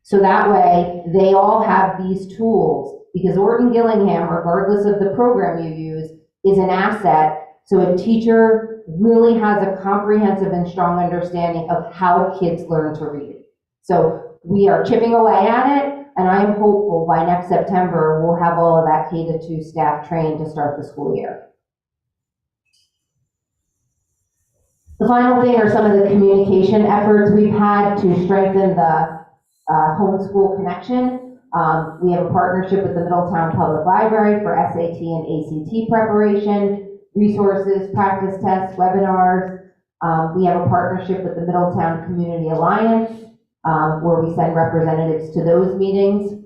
so that way they all have these tools, because Orton Gillingham, regardless of the program you use, is an asset. So a teacher really has a comprehensive and strong understanding of how kids learn to read. So we are chipping away at it, and I am hopeful by next September we'll have all of that K-2 staff trained to start the school year. The final thing are some of the communication efforts we've had to strengthen the homeschool connection. We have a partnership with the Middletown Public Library for SAT and ACT preparation, resources, practice tests, webinars. We have a partnership with the Middletown Community Alliance, where we send representatives to those meetings.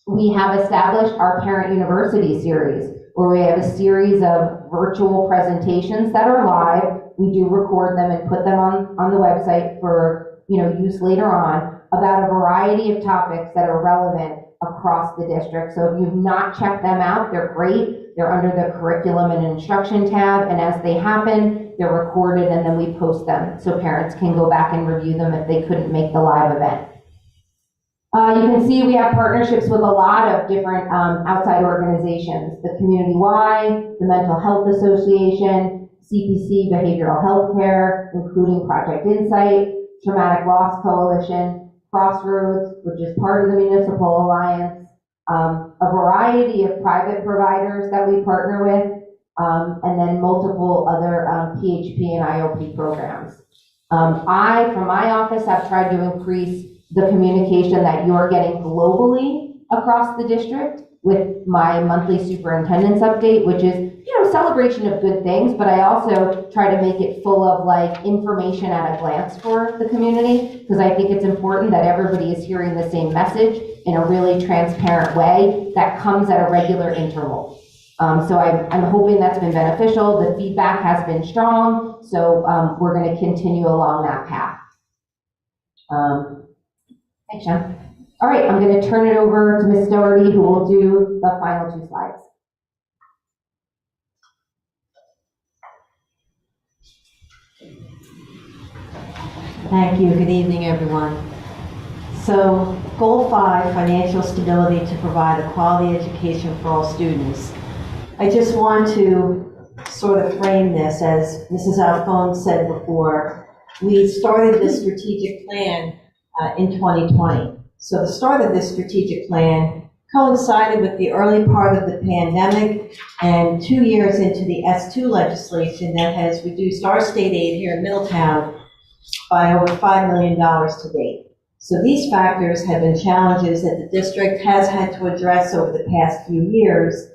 We have established our Parent University series, where we have a series of virtual presentations that are live. We do record them and put them on the website for use later on, about a variety of topics that are relevant across the district. So if you've not checked them out, they're great. They're under the curriculum and instruction tab, and as they happen, they're recorded and then we post them so parents can go back and review them if they couldn't make the live event. You can see we have partnerships with a lot of different outside organizations, the Community Y, the Mental Health Association, CPC Behavioral Health Care, including Project Insight, Traumatic Loss Coalition, Crossroads, which is part of the Municipal Alliance, a variety of private providers that we partner with, and then multiple other PHP and IOP programs. I, from my office, have tried to increase the communication that you're getting globally across the district with my monthly superintendent's update, which is, celebration of good things, but I also try to make it full of information at a glance for the community, because I think it's important that everybody is hearing the same message in a really transparent way that comes at a regular interval. So I'm hoping that's been beneficial. The feedback has been strong, so we're going to continue along that path. Thanks, Sean. All right, I'm going to turn it over to Ms. Doherty, who will do the final 2 slides. Thank you. Good evening, everyone. So, Goal 5, financial stability to provide a quality education for all students. I just want to sort of frame this as Mrs. Alphone said before. We started this strategic plan in 2020. So the start of this strategic plan coincided with the early part of the pandemic and 2 years into the S2 legislation that has reduced our state aid here in Middletown by over $5 million to date. So these factors have been challenges that the district has had to address over the past few years,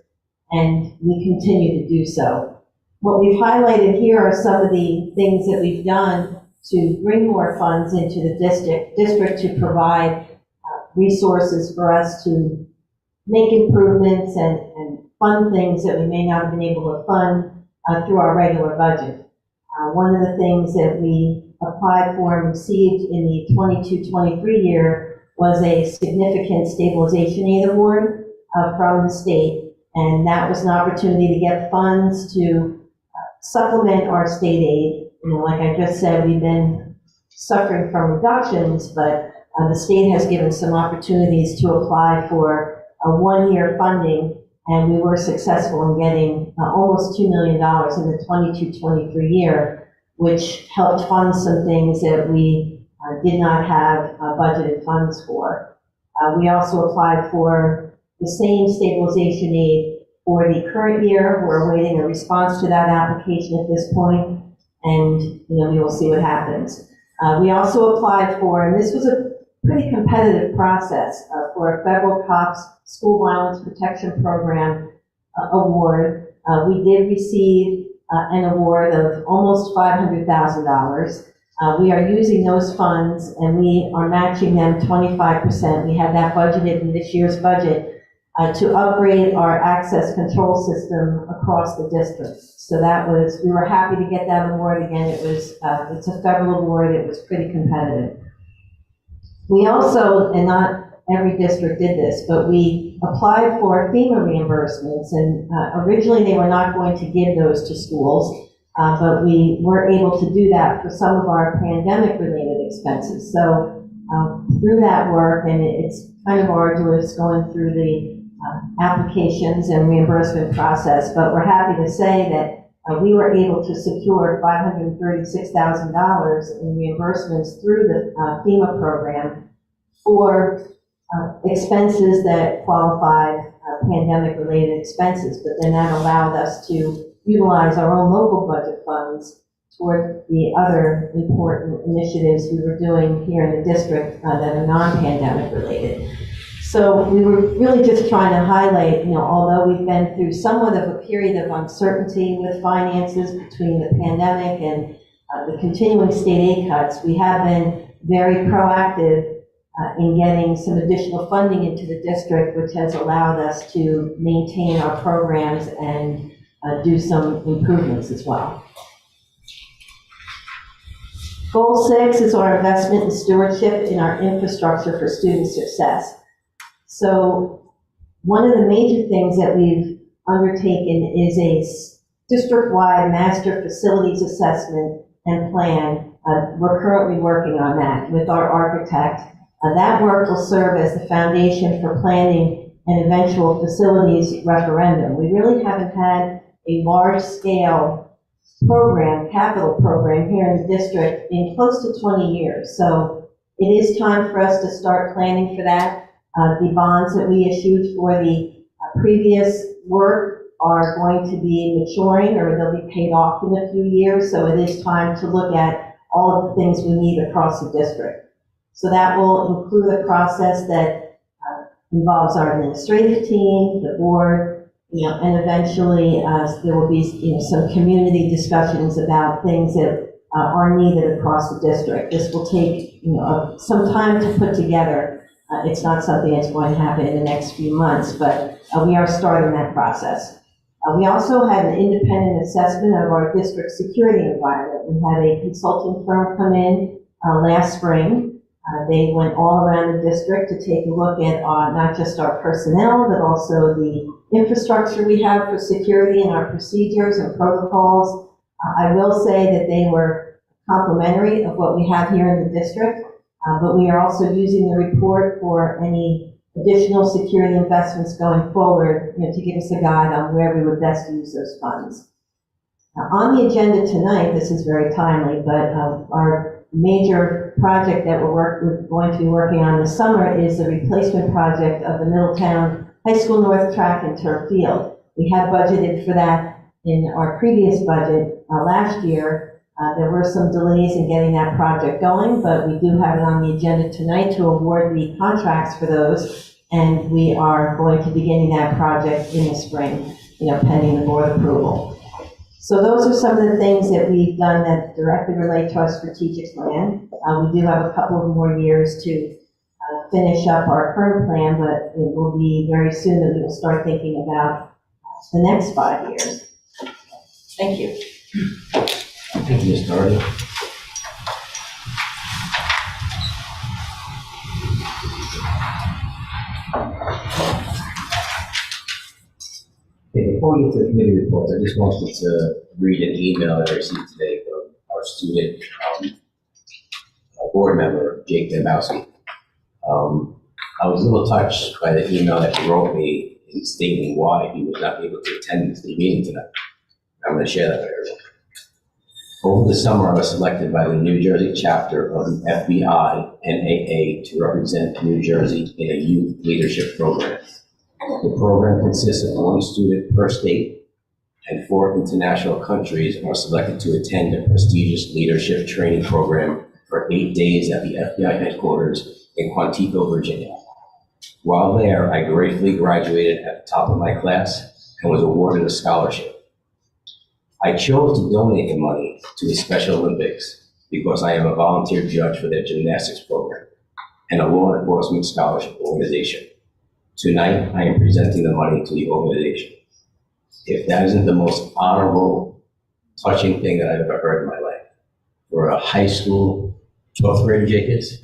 and we continue to do so. What we've highlighted here are some of the things that we've done to bring more funds into the district to provide resources for us to make improvements and fund things that we may not have been able to fund through our regular budget. One of the things that we applied for and received in the 22-23 year was a significant stabilization aid award from the state, and that was an opportunity to get funds to supplement our state aid. Like I just said, we've been suffering from reductions, but the state has given some opportunities to apply for a 1-year funding, and we were successful in getting almost $2 million in the 22-23 year, which helped fund some things that we did not have budgeted funds for. We also applied for the same stabilization aid for the current year. We're awaiting a response to that application at this point, and we will see what happens. We also applied for, and this was a pretty competitive process, for a federal COPS School Violence Protection Program award. We did receive an award of almost $500,000. We are using those funds and we are matching them 25%. We had that budgeted in this year's budget to upgrade our access control system across the district. So we were happy to get that award again. It's a federal award. It was pretty competitive. We also, and not every district did this, but we applied for FEMA reimbursements, and originally they were not going to give those to schools, but we were able to do that for some of our pandemic-related expenses. So through that work, and it's kind of arduous going through the applications and reimbursement process, but we're happy to say that we were able to secure $536,000 in reimbursements through the FEMA program for expenses that qualified pandemic-related expenses, but then that allowed us to utilize our own local budget funds toward the other important initiatives we were doing here in the district that are non-pandemic related. So we were really just trying to highlight, although we've been through somewhat of a period of uncertainty with finances between the pandemic and the continuing state aid cuts, we have been very proactive in getting some additional funding into the district, which has allowed us to maintain our programs and do some improvements as well. Goal 6 is our investment and stewardship in our infrastructure for student success. So one of the major things that we've undertaken is a district-wide master facilities assessment and plan. We're currently working on that with our architect. That work will serve as the foundation for planning an eventual facilities referendum. We really haven't had a large-scale capital program here in the district in close to 20 years. So it is time for us to start planning for that. The bonds that we issued for the previous work are going to be maturing, or they'll be paid off in a few years. So it is time to look at all of the things we need across the district. So that will include a process that involves our administrative team, the board, and eventually there will be some community discussions about things that are needed across the district. This will take some time to put together. It's not something that's going to happen in the next few months, but we are starting that process. We also had an independent assessment of our district security environment. We had a consulting firm come in last spring. They went all around the district to take a look at not just our personnel, but also the infrastructure we have for security and our procedures and protocols. I will say that they were complimentary of what we have here in the district, but we are also using the report for any additional security investments going forward, to give us a guide on where we would best use those funds. Now, on the agenda tonight, this is very timely, but our major project that we're going to be working on this summer is the replacement project of the Middletown High School North Track and Turf Field. We had budgeted for that in our previous budget last year. There were some delays in getting that project going, but we do have it on the agenda tonight to award the contracts for those, and we are going to be beginning that project in the spring, pending the board approval. So those are some of the things that we've done that directly relate to our strategic plan. We do have a couple of more years to finish up our current plan, but it will be very soon that we will start thinking about the next 5 years. Thank you. Thank you, Ms. Doherty. Okay, before we get to the committee reports, I just wanted to read an email that I received today from our student board member, Jake Dembowski. I was a little touched by the email that he wrote me in stating why he was not able to attend the meeting tonight. I'm going to share that with everyone. Over the summer, I was selected by the New Jersey chapter of the FBI NAA to represent New Jersey in a youth leadership program. The program consists of 1 student per state, and 4 international countries are selected to attend a prestigious leadership training program for 8 days at the FBI headquarters in Quantico, Virginia. While there, I gratefully graduated at the top of my class and was awarded a scholarship. I chose to donate the money to the Special Olympics because I am a volunteer judge for their gymnastics program and a law enforcement scholarship organization. Tonight, I am presenting the money to the organization. If that isn't the most honorable, touching thing that I've ever heard in my life, for a high school 12th grade, Jake is,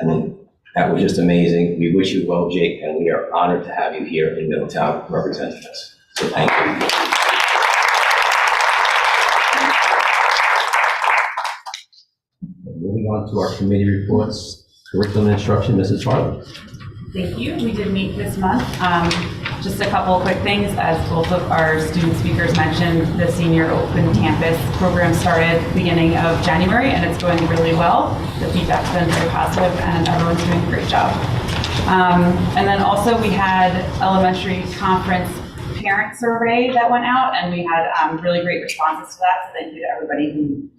I mean, that was just amazing. We wish you well, Jake, and we are honored to have you here in Middletown representing us. So thank you. Moving on to our committee reports, curriculum and instruction, Mrs. Farley. Thank you. We did meet this month. Just a couple of quick things. As both of our student speakers mentioned, the Senior Open Campus program started beginning of January, and it's going really well. The feedback's been very positive, and everyone's doing a great job. And then also we had elementary conference parent survey that went out, and we had really great responses to that. So thank you to everybody who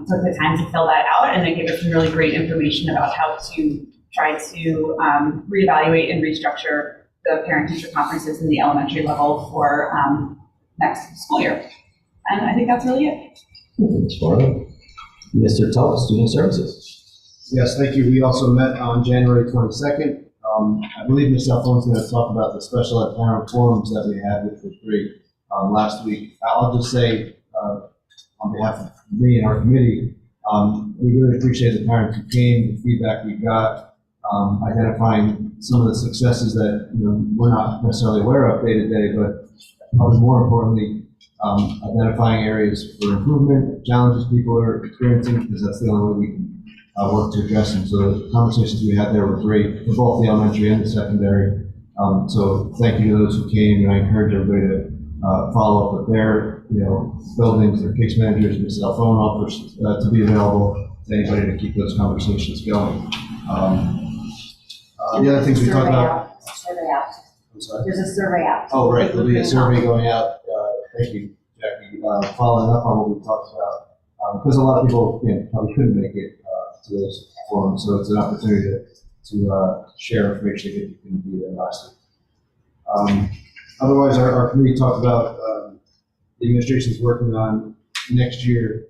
took the time to fill that out, and they gave us some really great information about how to try to reevaluate and restructure the parent-teacher conferences in the elementary level for next school year. And I think that's really it. Ms. Farley. Mr. Tull, Student Services. Yes, thank you. We also met on January 22nd. I believe Ms. Alphone's going to talk about the special ed parent forums that we had, which was great last week. I'll just say, on behalf of me and our committee, we really appreciate the parents who came, the feedback we got, identifying some of the successes that we're not necessarily aware of day to day, but probably more importantly, identifying areas for improvement, challenges people are experiencing, because that's the only way we can work to address them. So the conversations we had there were great for both the elementary and the secondary. So thank you to those who came, and I encourage everybody to follow up with their buildings, their case managers, Ms. Alphone offers to be available to anybody to keep those conversations going. The other things we talked about. Survey out. I'm sorry. There's a survey out. Oh, right, there'll be a survey going out. Thank you, Jackie. Following up on what we talked about, because a lot of people probably couldn't make it to those forums, so it's an opportunity to share information that you couldn't be there last week. Otherwise, our committee talked about the administration's working on next year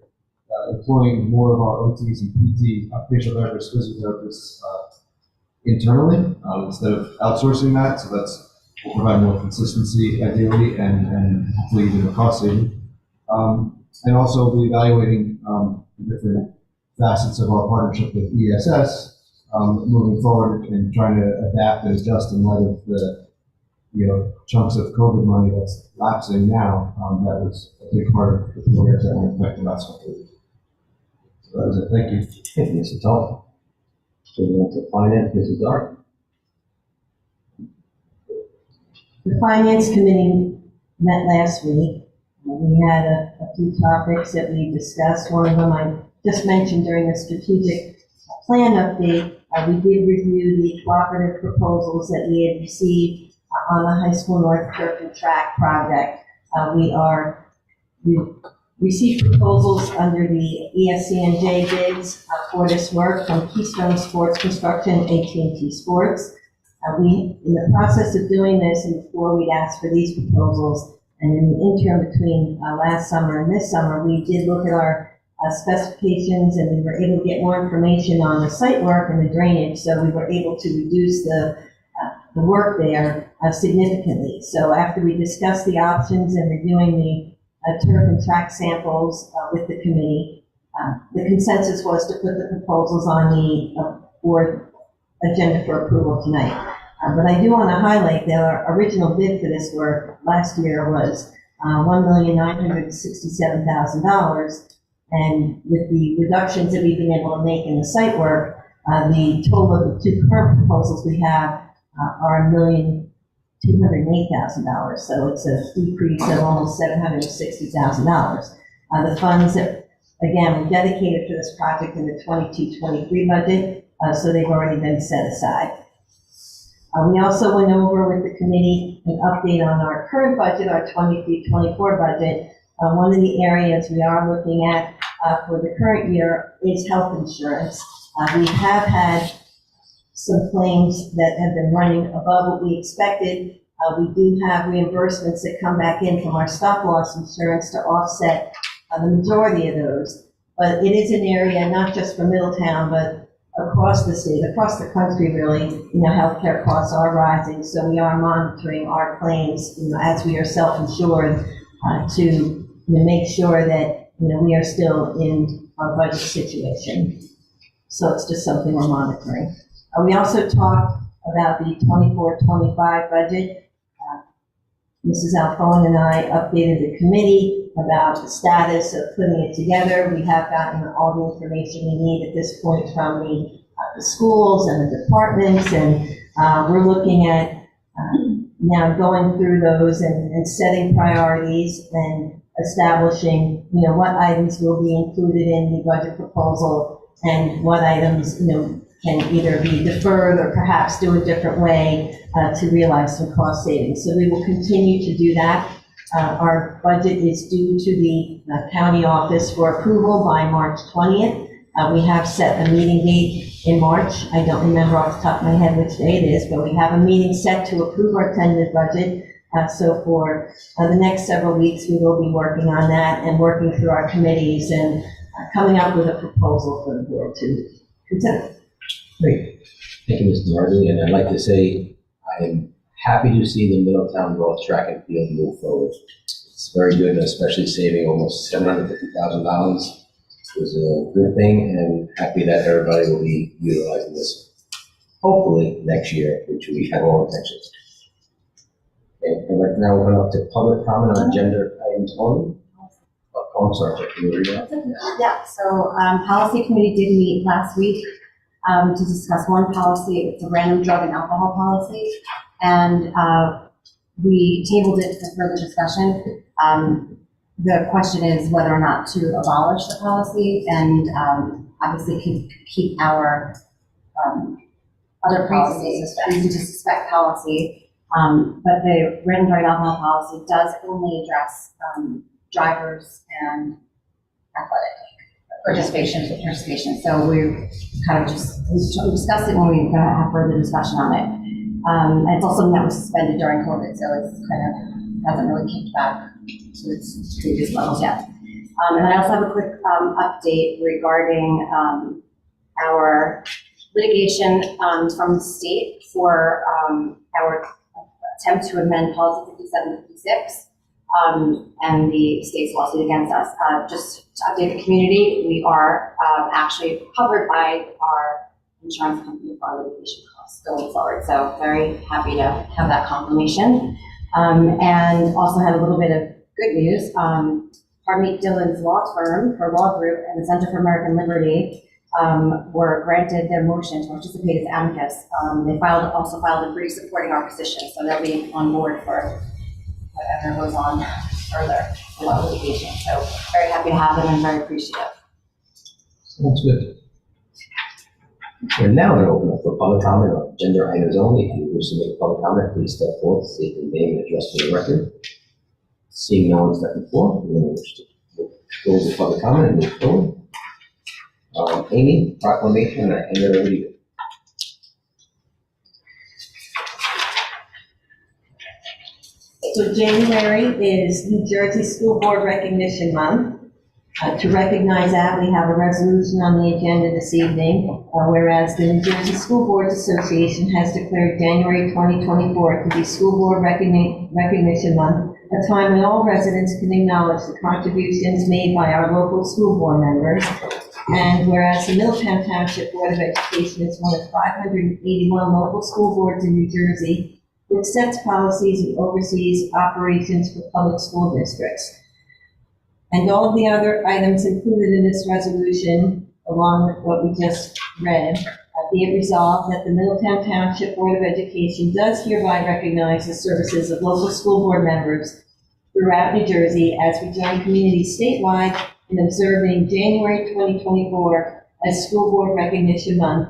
employing more of our OTs and PT, occupational therapists, physical therapists, internally instead of outsourcing that. So will provide more consistency ideally and hopefully even a cost saving. And also be evaluating the different facets of our partnership with ESS moving forward and trying to adapt and adjust in light of the chunks of COVID money that's lapsing now. That was a big part of the programs that were affected last couple of years. So that was it. Thank you. Thank you, Mr. Tull. Moving on to finance, Mrs. Dart. The Finance Committee met last week. We had a few topics that we discussed. One of them I just mentioned during the strategic plan update. We did review the cooperative proposals that we had received on the high school North Kirkland track project. We received proposals under the ESCNJ bids for this work from Keystone Sports Construction and AT&T Sports. In the process of doing this, and before we'd asked for these proposals, and in the interim between last summer and this summer, we did look at our specifications, and we were able to get more information on the site work and the drainage, so we were able to reduce the work there significantly. So after we discussed the options and reviewing the turf and track samples with the committee, the consensus was to put the proposals on the board agenda for approval tonight. But I do want to highlight that our original bid for this work last year was $1,967,000. And with the reductions that we've been able to make in the site work, the total of the two current proposals we have are $1,208,000. So it's a decrease of almost $760,000. The funds, again, were dedicated for this project in the 22-23 budget, so they've already been set aside. We also went over with the committee an update on our current budget, our 23-24 budget. One of the areas we are looking at for the current year is health insurance. We have had some claims that have been running above what we expected. We do have reimbursements that come back in from our stop loss insurance to offset the majority of those. But it is an area, not just for Middletown, but across the state, across the country, really, healthcare costs are rising. So we are monitoring our claims, as we are self-insured, to make sure that, we are still in our budget situation. So it's just something we're monitoring. We also talked about the 24-25 budget. Mrs. Alphone and I updated the committee about the status of putting it together. We have gotten all the information we need at this point from the schools and the departments, and we're looking at now going through those and setting priorities and establishing, what items will be included in the budget proposal and what items, can either be deferred or perhaps do a different way to realize some cost savings. So we will continue to do that. Our budget is due to the county office for approval by March 20th. We have set a meeting date in March. I don't remember off the top of my head which day it is, but we have a meeting set to approve our tentative budget. So for the next several weeks, we will be working on that and working through our committees and coming up with a proposal for the board to consider. Great. Thank you, Mr. Martin. And I'd like to say I am happy to see the Middletown Girls Track and Field move forward. It's very good, especially saving almost $750,000 is a good thing, and happy that everybody will be utilizing this, hopefully next year, which we have all intentions. Okay, and let's now open up to public comment on agenda items only. Oh, I'm sorry, can you read that? Yeah, so policy committee did meet last week to discuss one policy. It's a random drug and alcohol policy, and we tabled it for further discussion. The question is whether or not to abolish the policy and obviously keep our other policies, reason to suspect policy. But the random drug and alcohol policy does only address drivers and athletic participation. So we kind of we discussed it when we have further discussion on it. And it's also something that was suspended during COVID, so it's kind of hasn't really kicked back to its previous levels yet. And I also have a quick update regarding our litigation from the state for our attempt to amend policy 5756. And the state's lawsuit against us. Just to update the community, we are actually covered by our insurance company for our litigation costs going forward. So very happy to have that confirmation. And also had a little bit of good news. Harmeet Dillon's law firm, her law group, and the Center for American Liberty were granted their motion to participate as amicus. They also filed a brief supporting our position, so they'll be on board for whatever goes on further with our litigation. So very happy to have them and very appreciative. Sounds good. We're now going to open up for public comment on agenda items only. If you wish to make a public comment, please step forward, state your name and address for the record. Seeing no one stepping forward, we're going to close the public comment and move forward. Amy, proclamation and end of the meeting. So January is New Jersey School Board Recognition Month. To recognize that, we have a resolution on the agenda this evening, whereas the New Jersey School Boards Association has declared January 2024 to be School Board Recognition Month, a time when all residents can acknowledge the contributions made by our local school board members. And whereas the Middletown Township Board of Education is one of 581 local school boards in New Jersey, which sets policies and oversees operations for public school districts. And all of the other items included in this resolution, along with what we just read, be it resolved that the Middletown Township Board of Education does hereby recognize the services of local school board members throughout New Jersey as we join communities statewide in observing January 2024 as School Board Recognition Month.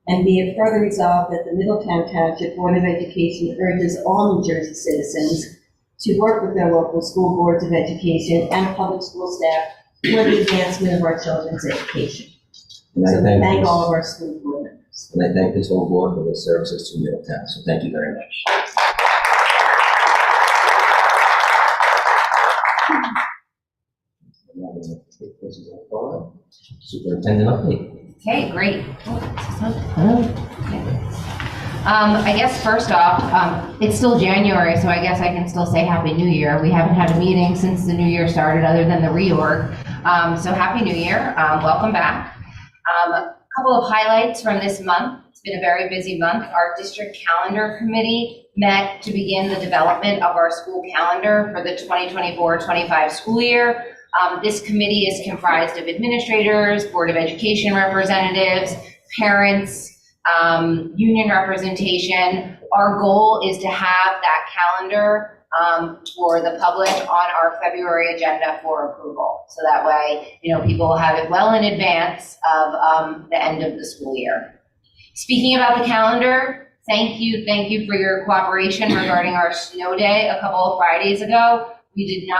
And be it further resolved that the Middletown Township Board of Education urges all New Jersey citizens to work with their local school boards of education and public school staff for the advancement of our children's education. And I So we thank thank this- all of our school board members. And I thank this whole board for their services to Middletown, so thank you very much. Superintendent update. Okay, great. I guess first off, it's still January, so I guess I can still say Happy New Year. We haven't had a meeting since the new year started, other than the reorg. So Happy New Year, welcome back. A couple of highlights from this month. It's been a very busy month. Our district calendar committee met to begin the development of our school calendar for the 2024-25 school year. This committee is comprised of administrators, Board of Education representatives, parents, union representation. Our goal is to have that calendar for the public on our February agenda for approval. So that way, people will have it well in advance of the end of the school year. Speaking about the calendar, thank you for your cooperation regarding our snow day a couple of Fridays ago. We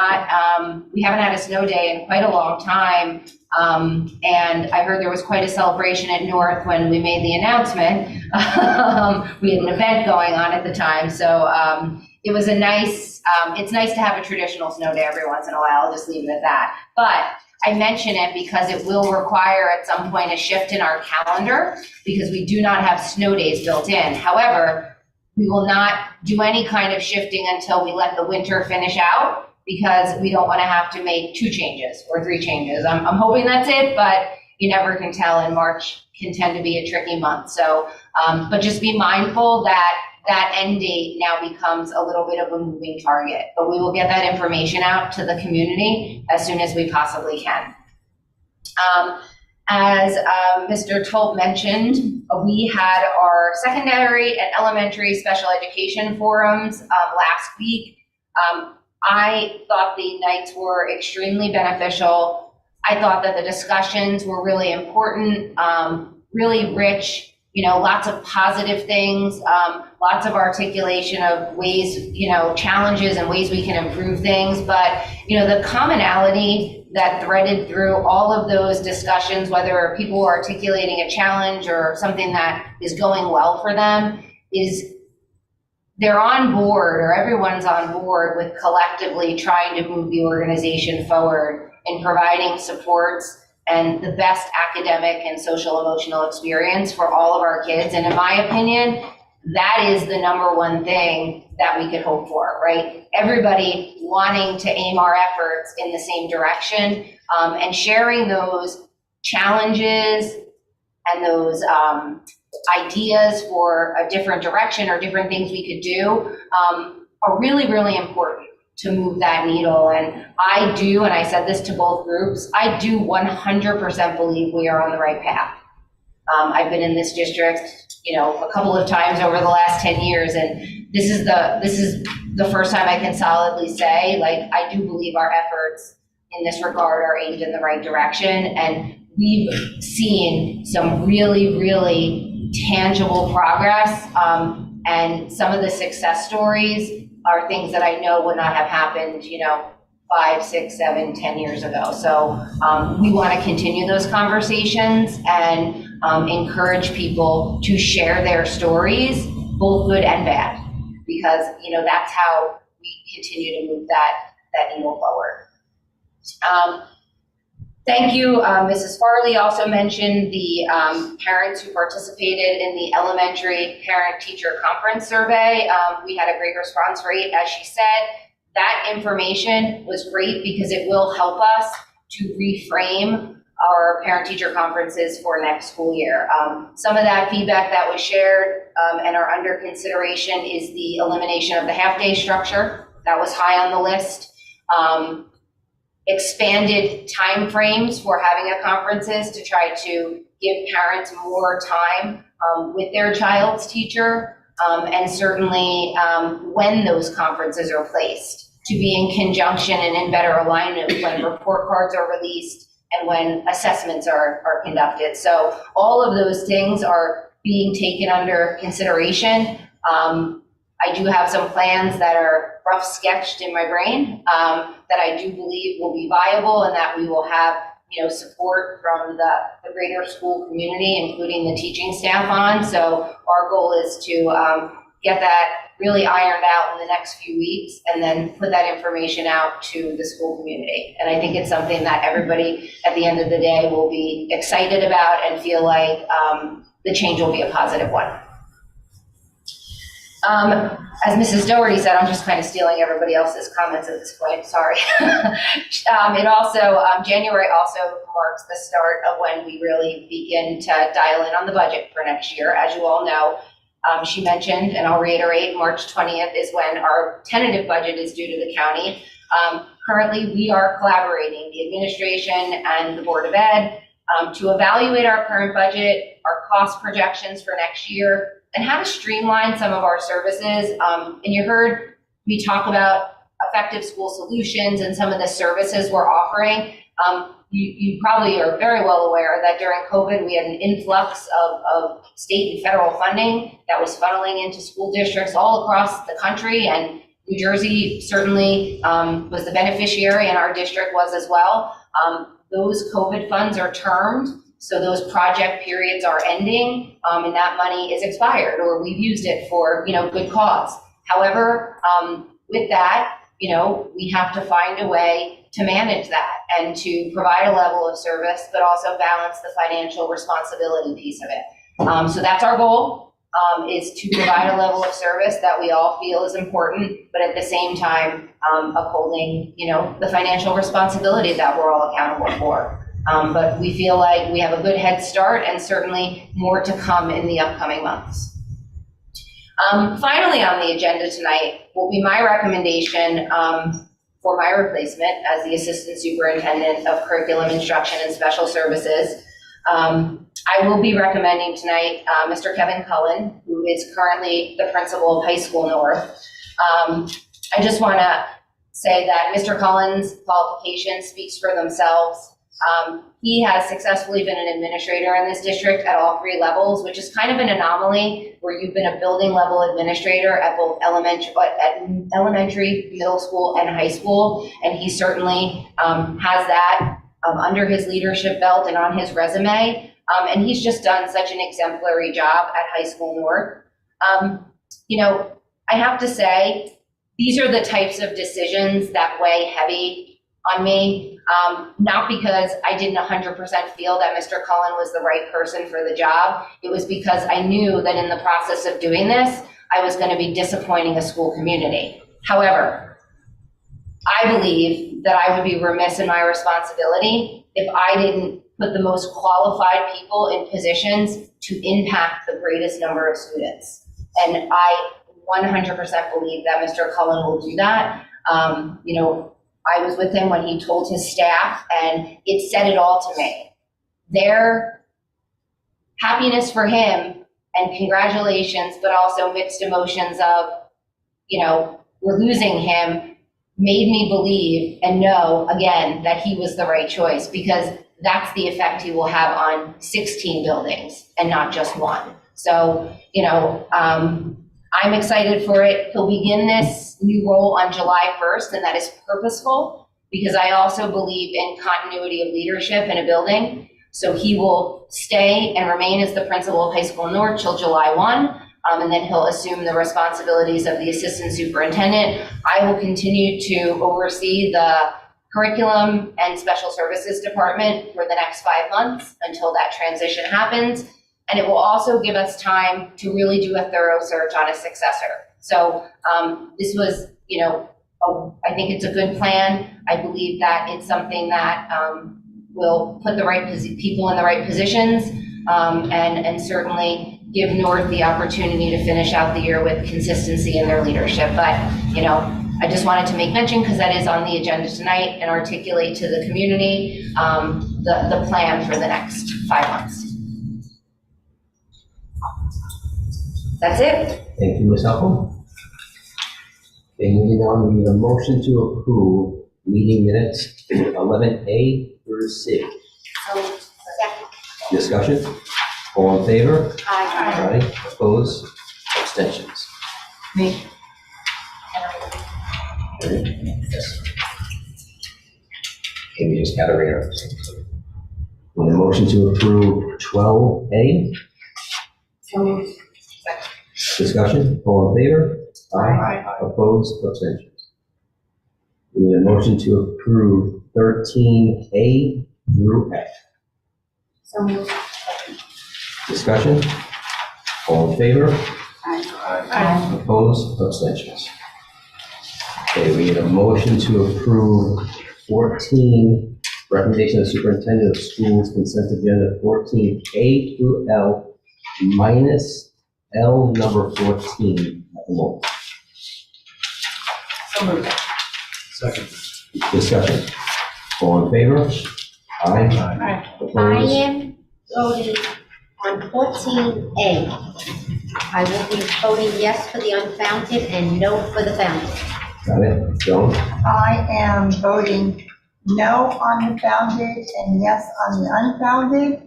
haven't had a snow day in quite a long time. And I heard there was quite a celebration at North when we made the announcement. We had an event going on at the time. So it was it's nice to have a traditional snow day every once in a while. I'll just leave it at that. But I mention it because it will require at some point a shift in our calendar because we do not have snow days built in. However, we will not do any kind of shifting until we let the winter finish out, because we don't want to have to make 2 changes or 3 changes. I'm hoping that's it, but you never can tell, and March can tend to be a tricky month. So, but just be mindful that that end date now becomes a little bit of a moving target. But we will get that information out to the community as soon as we possibly can. As Mr. Tolp mentioned, we had our secondary and elementary special education forums last week. I thought the nights were extremely beneficial. I thought that the discussions were really important, really rich, lots of positive things, lots of articulation of ways, challenges and ways we can improve things. But, the commonality that threaded through all of those discussions, whether people were articulating a challenge or something that is going well for them, is they're on board, or everyone's on board with collectively trying to move the organization forward in providing supports and the best academic and social emotional experience for all of our kids. And in my opinion, that is the number one thing that we could hope for, right? Everybody wanting to aim our efforts in the same direction, and sharing those challenges and those ideas for a different direction or different things we could do are really, really important to move that needle. And I do, and I said this to both groups, I do 100% believe we are on the right path. I've been in this district, a couple of times over the last 10 years, and this is the first time I can solidly say, I do believe our efforts in this regard are aimed in the right direction. And we've seen some really, really tangible progress, and some of the success stories are things that I know would not have happened, 5, 6, 7, 10 years ago. So we want to continue those conversations and encourage people to share their stories, both good and bad, because that's how we continue to move that needle forward. Thank you. Mrs. Farley also mentioned the parents who participated in the elementary parent-teacher conference survey. We had a great response rate, as she said. That information was great because it will help us to reframe our parent-teacher conferences for next school year. Some of that feedback that was shared and are under consideration is the elimination of the half-day structure. That was high on the list. Expanded timeframes for having a conferences to try to give parents more time with their child's teacher, and certainly when those conferences are placed. to be in conjunction and in better alignment when report cards are released and when assessments are conducted. So all of those things are being taken under consideration. I do have some plans that are rough sketched in my brain that I do believe will be viable and that we will have, support from the greater school community, including the teaching staff on. So our goal is to get that really ironed out in the next few weeks and then put that information out to the school community. And I think it's something that everybody at the end of the day will be excited about and feel like the change will be a positive one. As Mrs. Doherty said, I'm just kind of stealing everybody else's comments at this point, sorry. January also marks the start of when we really begin to dial in on the budget for next year. As you all know, she mentioned, and I'll reiterate, March 20th is when our tentative budget is due to the county. Currently, we are collaborating, the administration and the Board of Ed, to evaluate our current budget, our cost projections for next year, and how to streamline some of our services. And you heard me talk about effective school solutions and some of the services we're offering. You probably are very well aware that during COVID, we had an influx of state and federal funding that was funneling into school districts all across the country, and New Jersey certainly was the beneficiary, and our district was as well. Those COVID funds are termed, so those project periods are ending, and that money is expired, or we've used it for, good cause. However, with that, we have to find a way to manage that and to provide a level of service, but also balance the financial responsibility piece of it. So that's our goal, is to provide a level of service that we all feel is important, but at the same time, upholding, the financial responsibility that we're all accountable for. But we feel like we have a good head start and certainly more to come in the upcoming months. Finally on the agenda tonight will be my recommendation for my replacement as the Assistant Superintendent of Curriculum Instruction and Special Services. I will be recommending tonight Mr. Kevin Cullen, who is currently the principal of High School North. I just want to say that Mr. Cullen's qualifications speaks for themselves. He has successfully been an administrator in this district at all 3 levels, which is kind of an anomaly where you've been a building level administrator at both elementary, middle school, and high school. And he certainly has that under his leadership belt and on his resume. And he's just done such an exemplary job at High School North. I have to say, these are the types of decisions that weigh heavy on me. Not because I didn't 100% feel that Mr. Cullen was the right person for the job. It was because I knew that in the process of doing this, I was going to be disappointing a school community. However, I believe that I would be remiss in my responsibility if I didn't put the most qualified people in positions to impact the greatest number of students. And I 100% believe that Mr. Cullen will do that. I was with him when he told his staff, and it said it all to me. Their happiness for him and congratulations, but also mixed emotions of, we're losing him, made me believe and know again that he was the right choice, because that's the effect he will have on 16 buildings and not just one. So, I'm excited for it. He'll begin this new role on July 1st, and that is purposeful because I also believe in continuity of leadership in a building. So he will stay and remain as the principal of High School North till July 1, and then he'll assume the responsibilities of the assistant superintendent. I will continue to oversee the curriculum and special services department for the next 5 months until that transition happens. And it will also give us time to really do a thorough search on a successor. So this was, I think it's a good plan. I believe that it's something that will put the right people in the right positions and certainly give North the opportunity to finish out the year with consistency in their leadership. But, I just wanted to make mention because that is on the agenda tonight and articulate to the community the plan for the next 5 months. That's it. Thank you, Ms. Huckle. Okay, moving on, we need a motion to approve meeting minutes 11A through C. So, second. Discussion? All in favor? Aye. Aye. Opposed? Abstentions? Me. Okay, yes. Can we just category our? Need a motion to approve 12A? So moved. Discussion? All in favor? Aye. Opposed? Abstentions? We need a motion to approve 13A through F. So moved. Discussion? All in favor? Aye. Opposed? Abstentions? Okay, we need a motion to approve 14, recommendation of the superintendent of schools consent agenda 14A through L minus L number 14 at the moment. So moved. Second. Discussion? All in favor? Aye. Aye. I Opposed? am voting on 14A. I will be voting yes for the unfounded and no for the founded. Got it? Joan? I am voting no on the founded and yes on the unfounded.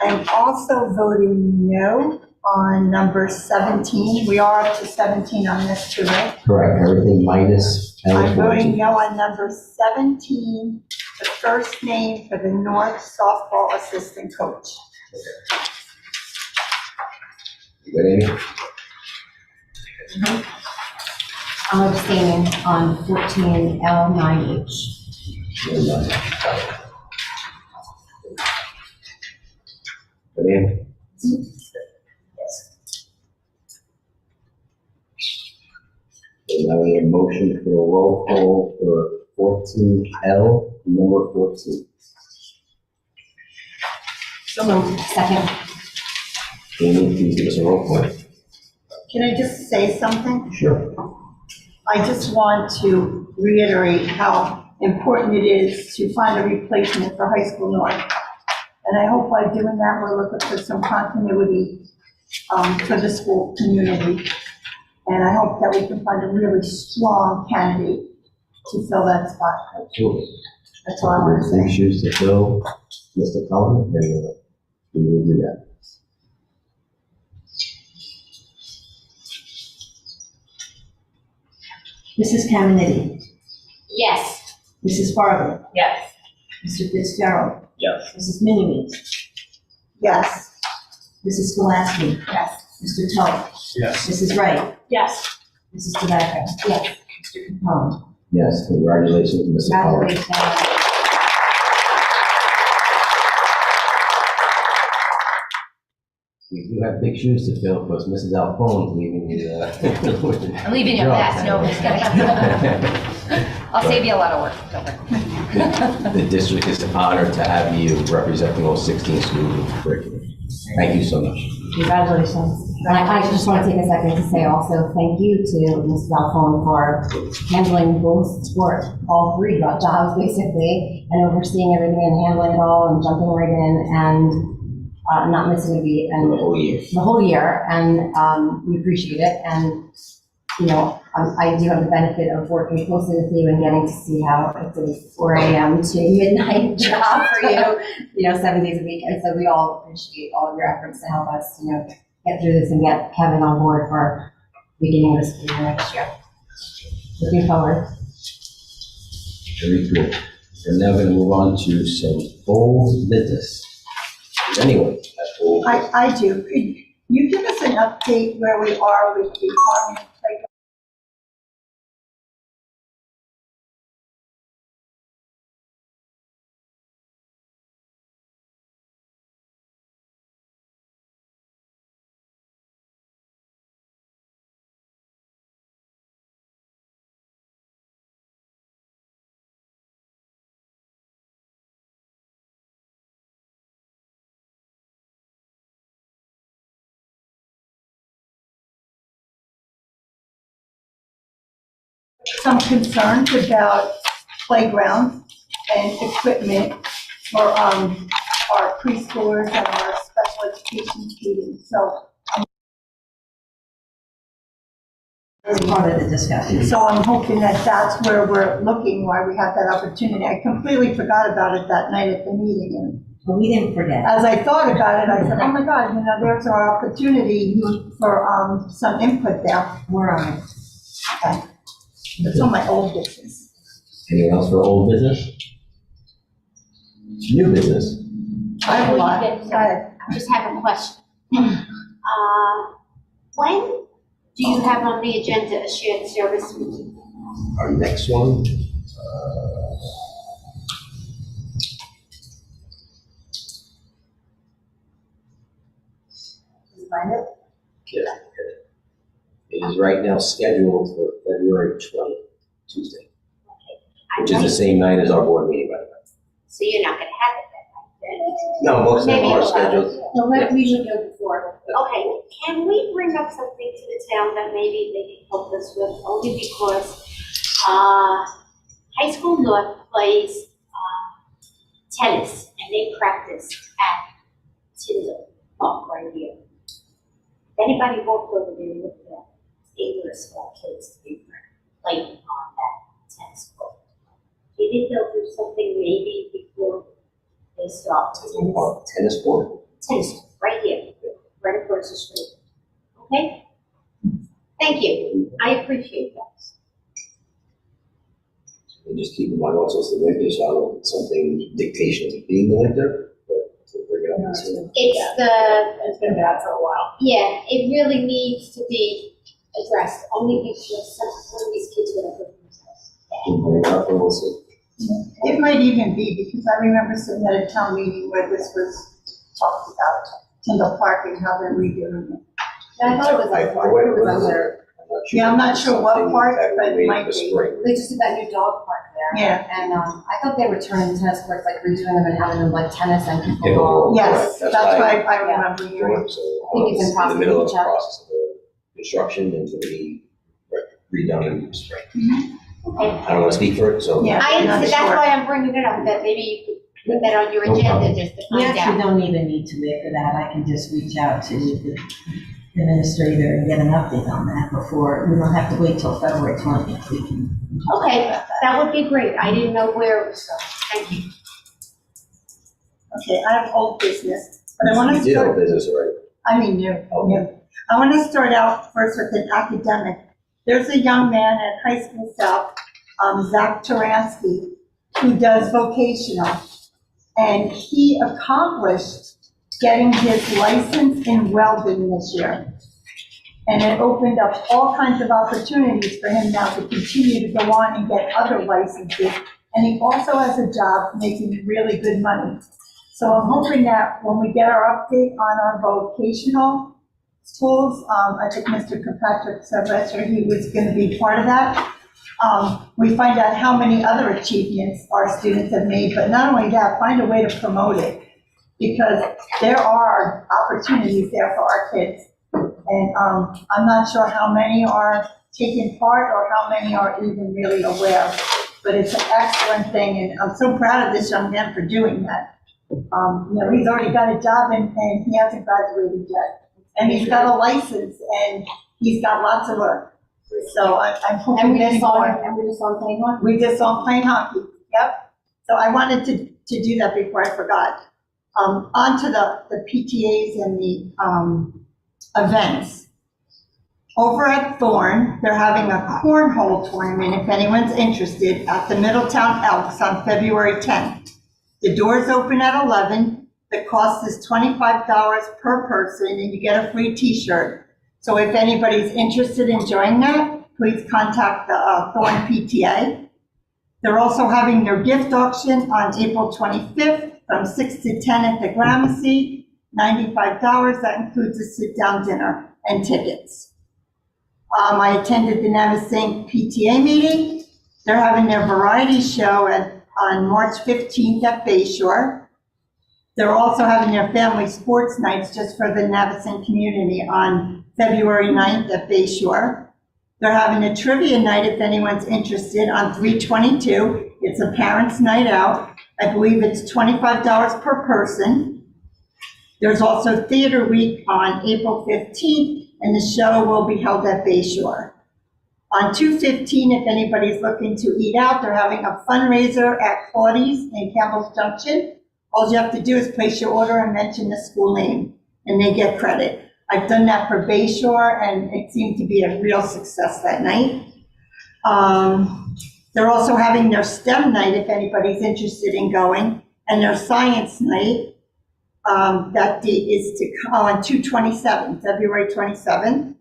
I'm also voting no on number 17. We are up to 17 on this too, right? Correct, everything minus L I'm voting 14. no on number 17, the first name for the North softball assistant coach. You good, Amy? I'm abstaining on 14L9H. And, got it. Good, Amy? And now we need a motion for a roll call for 14L, number 14. So moved. Second. Amy, please give us a roll call. Can I just say something? Sure. I just want to reiterate how important it is to find a replacement for High School North. And I hope by doing that, we're looking for some continuity for the school community. And I hope that we can find a really strong candidate to fill that spot. Absolutely. That's all I want to Some say. shoes to fill, Mr. Cullen, and we will do that. Mrs. Caminiti, Yes. Mrs. Farley, Yes. Mr. Fitzgerald, Yes. Mrs. Minimes, Yes. Mrs. Gulaski, Yes. Mr. Tully, Yes. Mrs. Wright, Yes. Mrs. Tobacco. Yes. Mr. Capone. Yes, congratulations, Mr. Cullen. Congratulations. We do have big shoes to fill, because Mrs. Alphone's leaving you. I'm leaving you fast. No, I'm just kidding. I'll save you a lot of work. Don't worry. The district is honored to have you representing all 16 schools in the curriculum. Thank you so much. Congratulations. And I just want to take a second to say also thank you to Mrs. Alphone for handling both sport, all three jobs basically, and overseeing everything and handling it all and jumping right in and not missing a beat For and the whole year. the whole year. And we appreciate it. And, you know, I do have the benefit of working closely with you and getting to see how it's a 4 a.m. to midnight job for you, you know, 7 days a week. And so we all appreciate all of your efforts to help us, you know, get through this and get Kevin on board for beginning of the school year next year. Looking forward. Very good. We're now going to move on to some old business. Anyone? That's old. I do. Could you give us an update where we are with the Harmony Playground? Some concerns about playgrounds and equipment for our preschoolers and our special education students. So It's part of the discussion. So I'm hoping that that's where we're looking, why we have that opportunity. I completely forgot about it that night at the meeting, and But we didn't forget. as I thought about it, I said, oh my God, there's our opportunity for, some input there. We're on it. Okay. It's on my old business. Anyone else for old business? New business? I have a lot. Before you get Go ahead. I just have a question. When do you have on the agenda a shared service meeting? Our next one, it is right now scheduled for February 20th, Tuesday, which is the same night as our board meeting, by the way. So you're not gonna have it that night, then? No, most of them Maybe are you'll have it. scheduled. No, we usually go before. Okay, can we bring up something to the town that maybe they can help us with, only because, High School North plays, tennis, and they practice at Tyndall Park right here. If anybody walked over there and looked at eight or small kids to be playing on that tennis court. Do you think they'll do something maybe before they start Tennis court. tennis, right here, right across the street. Okay? Thank you. I appreciate that. And just keep in mind also it's the winter, so I don't know if it's something dictation of being the winter, but to bring it up. It's been bad for a while. Yeah, it really needs to be addressed, only because some of these kids would have put themselves. Bring it up and we'll see. It might even be, because I remember sitting at a town meeting where this was talked about, Tyndall Park and how they're redoing it. I thought it was I on went it was on with there. Yeah, I'm not sure what Something part, that but it we might made be. the spring. They just did that new dog park there. Yeah. And, I thought they were turning the tennis courts, like redoing them and having them like tennis and Pickleball. pickleball. Yes, Correct. that's That's what I remember hearing. So think it's it's in the middle of the impossible to check. process of the construction and to be redone in the spring. Okay. I don't want to speak for it, so. Yeah. I not understand, that's sure. why I'm bringing it up, that maybe you could put that on your No agenda problem. just to We find actually out. don't even need to wait for that. I can just reach out to the administrator and get an update on that before, we don't have to wait till February 20th. We can. Okay, that would be great. I didn't know where it was going. Thank you. Okay, I have old business, but I want You to did old start, business already. I mean new. Okay. I want to start out first with an academic. There's a young man at High School South, Zach Taransky, who does vocational. And he accomplished getting his license in welding this year. And it opened up all kinds of opportunities for him now to continue to go on and get other licenses. And he also has a job making really good money. So I'm hoping that when we get our update on our vocational schools, I think Mr. Kirkpatrick said last year he was going to be part of that. We find out how many other achievements our students have made, but not only that, find a way to promote it. Because there are opportunities there for our kids. And I'm not sure how many are taking part or how many are even really aware. But it's an excellent thing, and I'm so proud of this young man for doing that. He's already got a job and he hasn't graduated yet. And he's got a license and he's got lots of work. So I'm And hoping we many just saw more. him, and we just saw him playing hockey. We just saw him playing hockey, yep. So I wanted to do that before I forgot. On to the PTAs and the events. Over at Thorne, they're having a cornhole tournament, if anyone's interested, at the Middletown Elks on February 10th. The doors open at 11. The cost is $25 per person, and you get a free t-shirt. So if anybody's interested in joining that, please contact the Thorne PTA. They're also having their gift auction on April 25th from 6 to 10 at the Gramercy, $95. That includes a sit-down dinner and tickets. I attended the Navasink PTA meeting. They're having their variety show on March 15th at Bayshore. They're also having their family sports nights just for the Navasink community on February 9th at Bayshore. They're having a trivia night if anyone's interested on 3/22. It's a parents' night out. I believe it's $25 per person. There's also Theater Week on April 15th, and the show will be held at Bayshore. On 2/15, if anybody's looking to eat out, they're having a fundraiser at Claudy's in Campbell's Junction. All you have to do is place your order and mention the school name, and they get credit. I've done that for Bayshore, and it seemed to be a real success that night. They're also having their STEM night, if anybody's interested in going, and their science night. That date is on 2/27, February 27th.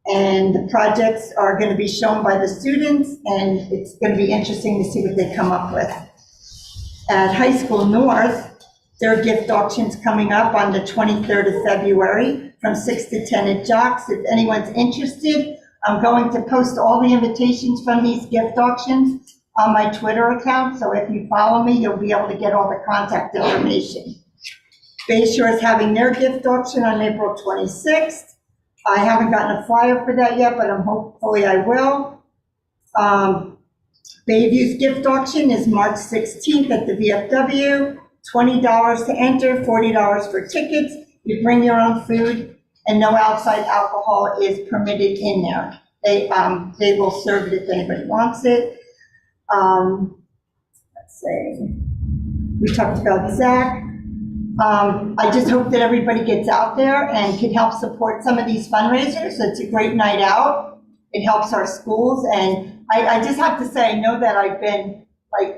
And the projects are going to be shown by the students, and it's going to be interesting to see what they come up with. At High School North, their gift auction's coming up on the 23rd of February from 6 to 10 at Jocks. If anyone's interested, I'm going to post all the invitations from these gift auctions on my Twitter account, so if you follow me, you'll be able to get all the contact information. Bayshore is having their gift auction on April 26th. I haven't gotten a flyer for that yet, but hopefully I will. Bayview's gift auction is March 16th at the VFW. $20 to enter, $40 for tickets. You bring your own food, and no outside alcohol is permitted in there. They will serve it if anybody wants it. Let's see. We talked about Zach. I just hope that everybody gets out there and can help support some of these fundraisers. It's a great night out. It helps our schools. And I just have to say, I know that I've been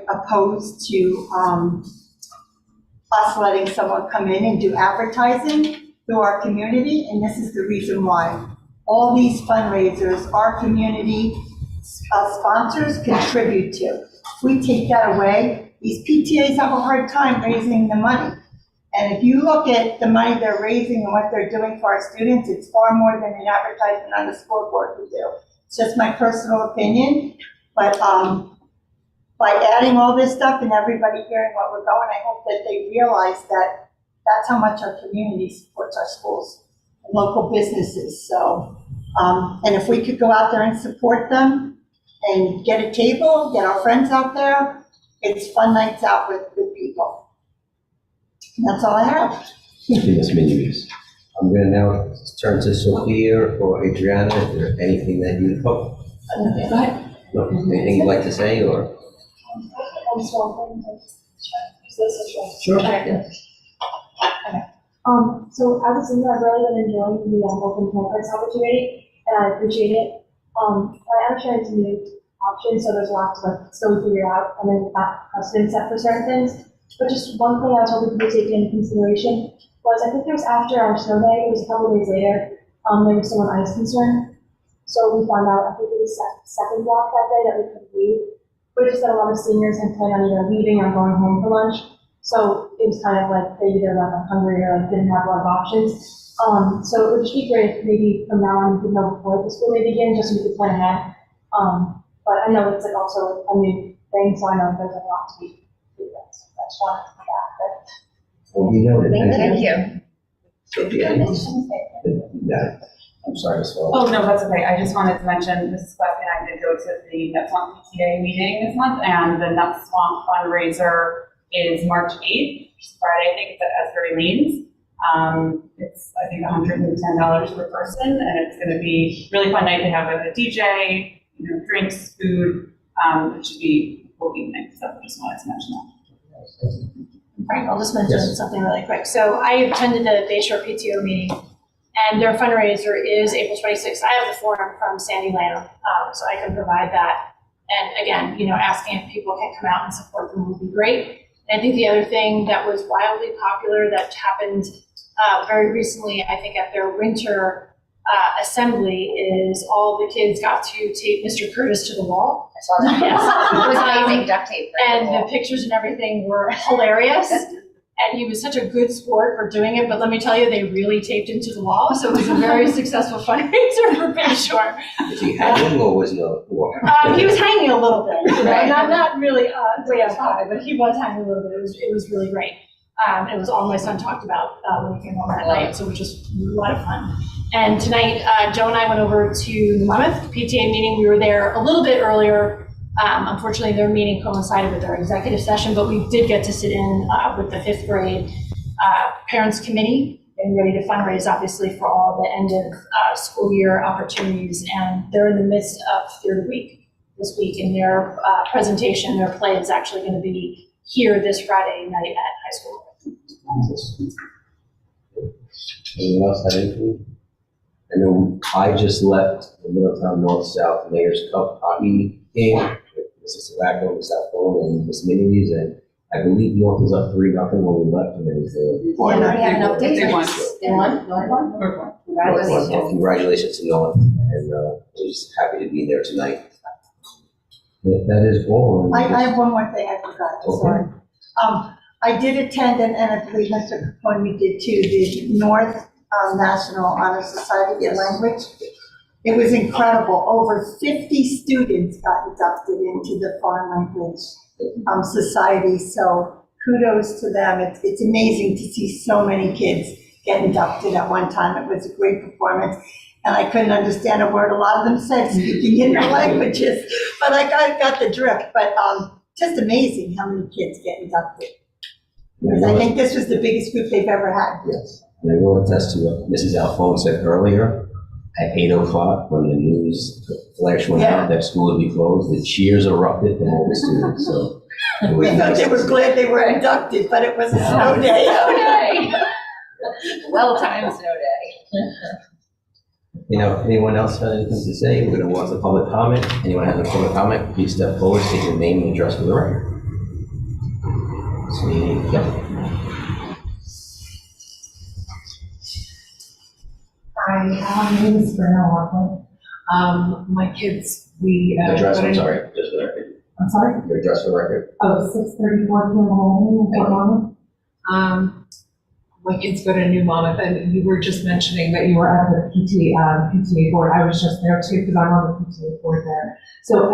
opposed to us letting someone come in and do advertising through our community. And this is the reason why. All these fundraisers, our community sponsors contribute to. If we take that away, these PTAs have a hard time raising the money. And if you look at the money they're raising and what they're doing for our students, it's far more than an advertisement on the scoreboard would do. It's just my personal opinion, but by adding all this stuff and everybody hearing what we're going, I hope that they realize that that's how much our community supports our schools and local businesses. So, and if we could go out there and support them and get a table, get our friends out there, it's fun nights out with good people. That's all I have. Thank you, Ms. Menounos. I'm going to now turn to Sophia or Adriana. Is there anything that you, Go ahead. no, anything you'd like to say, or? Sure. Okay. So as a senior, I've really been enjoying the open campus opportunity, and I appreciate it. I understand it's a new option, so there's a lot to still figure out, and then not precedent set for certain things. But just one thing I was hoping to be taken into consideration was, I think it was after our snow day, it was a couple days later, there was still an ice concern. So we found out, I think it was second block that day that we couldn't leave. But just that a lot of seniors had planned on either leaving or going home for lunch. So it was kind of like they either went hungry or didn't have a lot of options. So it would just be great if maybe from now on we could know before the school day begins, just so we could plan ahead. But I know it's also a new thing, so I know there's a lot to be. I just wanted to come back, but. Well, you know, Thank you. Sophia, I'm sorry, Ms. Fuller. Oh, no, that's okay. I just wanted to mention, Mrs. Gillespie and I did go to the Nut Swamp PTA meeting this month, and the Nut Swamp fundraiser is March 8th, which is Friday, I think, it's at Asbury Lanes. It's, I think, $110 per person, and it's going to be a really fun night to have a DJ, drinks, food. It should be a cool evening, so I just wanted to mention that. Frank, I'll just mention something really quick. So I attended the Bayshore PTO meeting, and their fundraiser is April 26th. I have the form from Sandy Lamb, so I can provide that. And again, asking if people can come out and support them would be great. And I think the other thing that was wildly popular that happened very recently, I think at their winter assembly, is all the kids got to tape Mr. Curtis to the wall. I saw that. Yes. It was amazing duct tape. And the pictures and everything were hilarious. And he was such a good sport for doing it, but let me tell you, they really taped him to the wall, so it was a very successful fundraiser for Bayshore. Was he hanging or was he on the floor? He was hanging a little bit, not really way up high, but he was hanging a little bit. It was really great. It was all my son talked about when he came home that night, so it was just a lot of fun. And tonight, Joe and I went over to the Monmouth PTA meeting. We were there a little bit earlier. Unfortunately, their meeting coincided with our executive session, but we did get to sit in with the 5th grade parents committee. getting ready to fundraise, obviously, for all the end of school year opportunities. And they're in the midst of Theater Week this week, and their presentation, their play is actually going to be here this Friday night at high school. Anyone else have anything? I know I just left the Middletown North-South Mayor's Cup hockey game with Mrs. Tobacco, Miss Alphone, and Miss Minities, and I believe North was up 3-0 when we left, and it was Yeah, we have an update. They won. They won? North won? Congratulations. Congratulations to North, and I was happy to be there tonight. That is all. I have one more thing I forgot, sorry. I did attend, and I believe Mr. Capone did too, the North National Honor Society of Language. It was incredible. Over 50 students got inducted into the Foreign Language Society, so kudos to them. It's amazing to see so many kids get inducted at one time. It was a great performance. And I couldn't understand a word a lot of them said, speaking in their languages, but I got the drift. But just amazing how many kids get inducted. Because I think this was the biggest group they've ever had. Yes, and I will attest to what Mrs. Alphone said earlier. At 8:00, when the news flash went out that school would be closed, the cheers erupted from all the students, so. It was We thought nice they to were see. glad they were inducted, but it was a snow day. Snow day. Well-timed snow day. You know, anyone else have anything to say? We're gonna watch the public comment. Anyone have a public comment, please step forward, state your name and address for the record. See, yeah. Hi, my name is Brenna Laughlin. My kids, Address, I'm sorry, just for the record. I'm sorry? Your address for the record. Oh, 634 Campbell in Fort Monmouth. My kids go to New Monmouth, and you were just mentioning that you were at the PTA board. I was just there too, because I'm on the PTA board there. So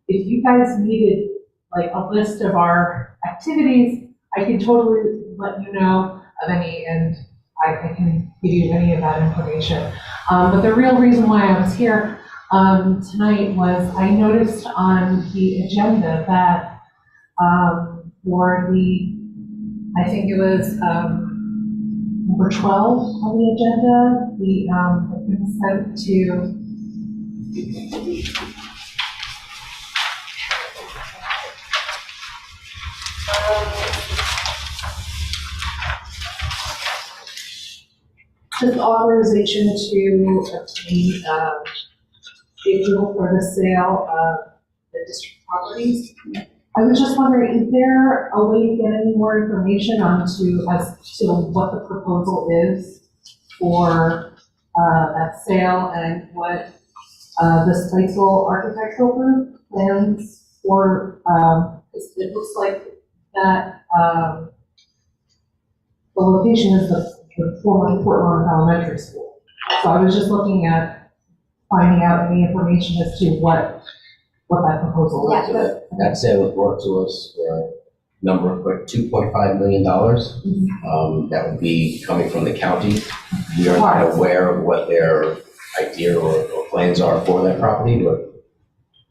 if you guys needed like a list of our activities, I can totally let you know of any, and I can give you any of that information. But the real reason why I was here tonight was I noticed on the agenda that for the, I think it was number 12 on the agenda, the consent to just authorization to obtain the approval for the sale of the district properties. I was just wondering, is there a way to get any more information as to what the proposal is for that sale and what the Spitzel Architectural Group plans for? It looks like that the location is the former Fort Monmouth Elementary School. So I was just looking at finding out any information as to what that proposal is. So that sale was brought to us for a number of $2.5 million. That would be coming from the county. We are not aware of what their idea or plans are for that property, but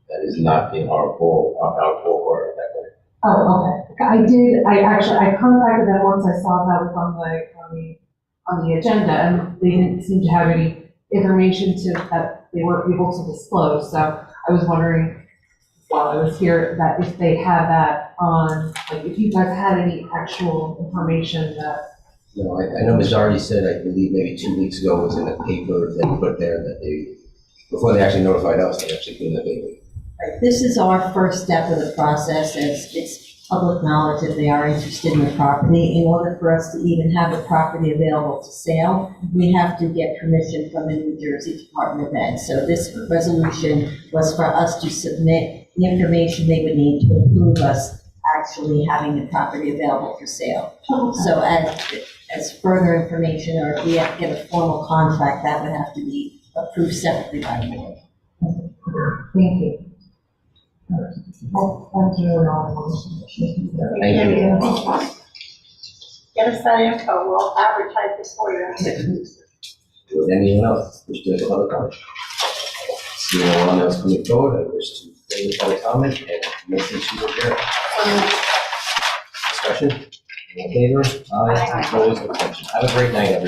that is not in our full court at that point. Oh, okay. I contacted them once I saw that was on the agenda, and they didn't seem to have any information that they were able to disclose. So I was wondering, while I was here, that if they had that on, like, if you guys had any actual information that. No, I know Ms. already said, I believe maybe 2 weeks ago was in the paper they put there that before they actually notified us, they actually put in the paper. Right. This is our first step of the process, as it's public knowledge that they are interested in the property. In order for us to even have the property available to sale, we have to get permission from the New Jersey Department of Ed. So this resolution was for us to submit the information they would need to approve us actually having the property available for sale. So as further information, or if we have to get a formal contract, that would have to be approved separately by the board. Thank you. Thank you. Get us that info, we'll advertise this for you. Would anyone else wish to make a public comment? Seeing no one else coming forward, I wish to bring the public comment and motion to adjourn. Discussion? All in favor? Aye. Opposed? Abstention. Have a great night, everyone.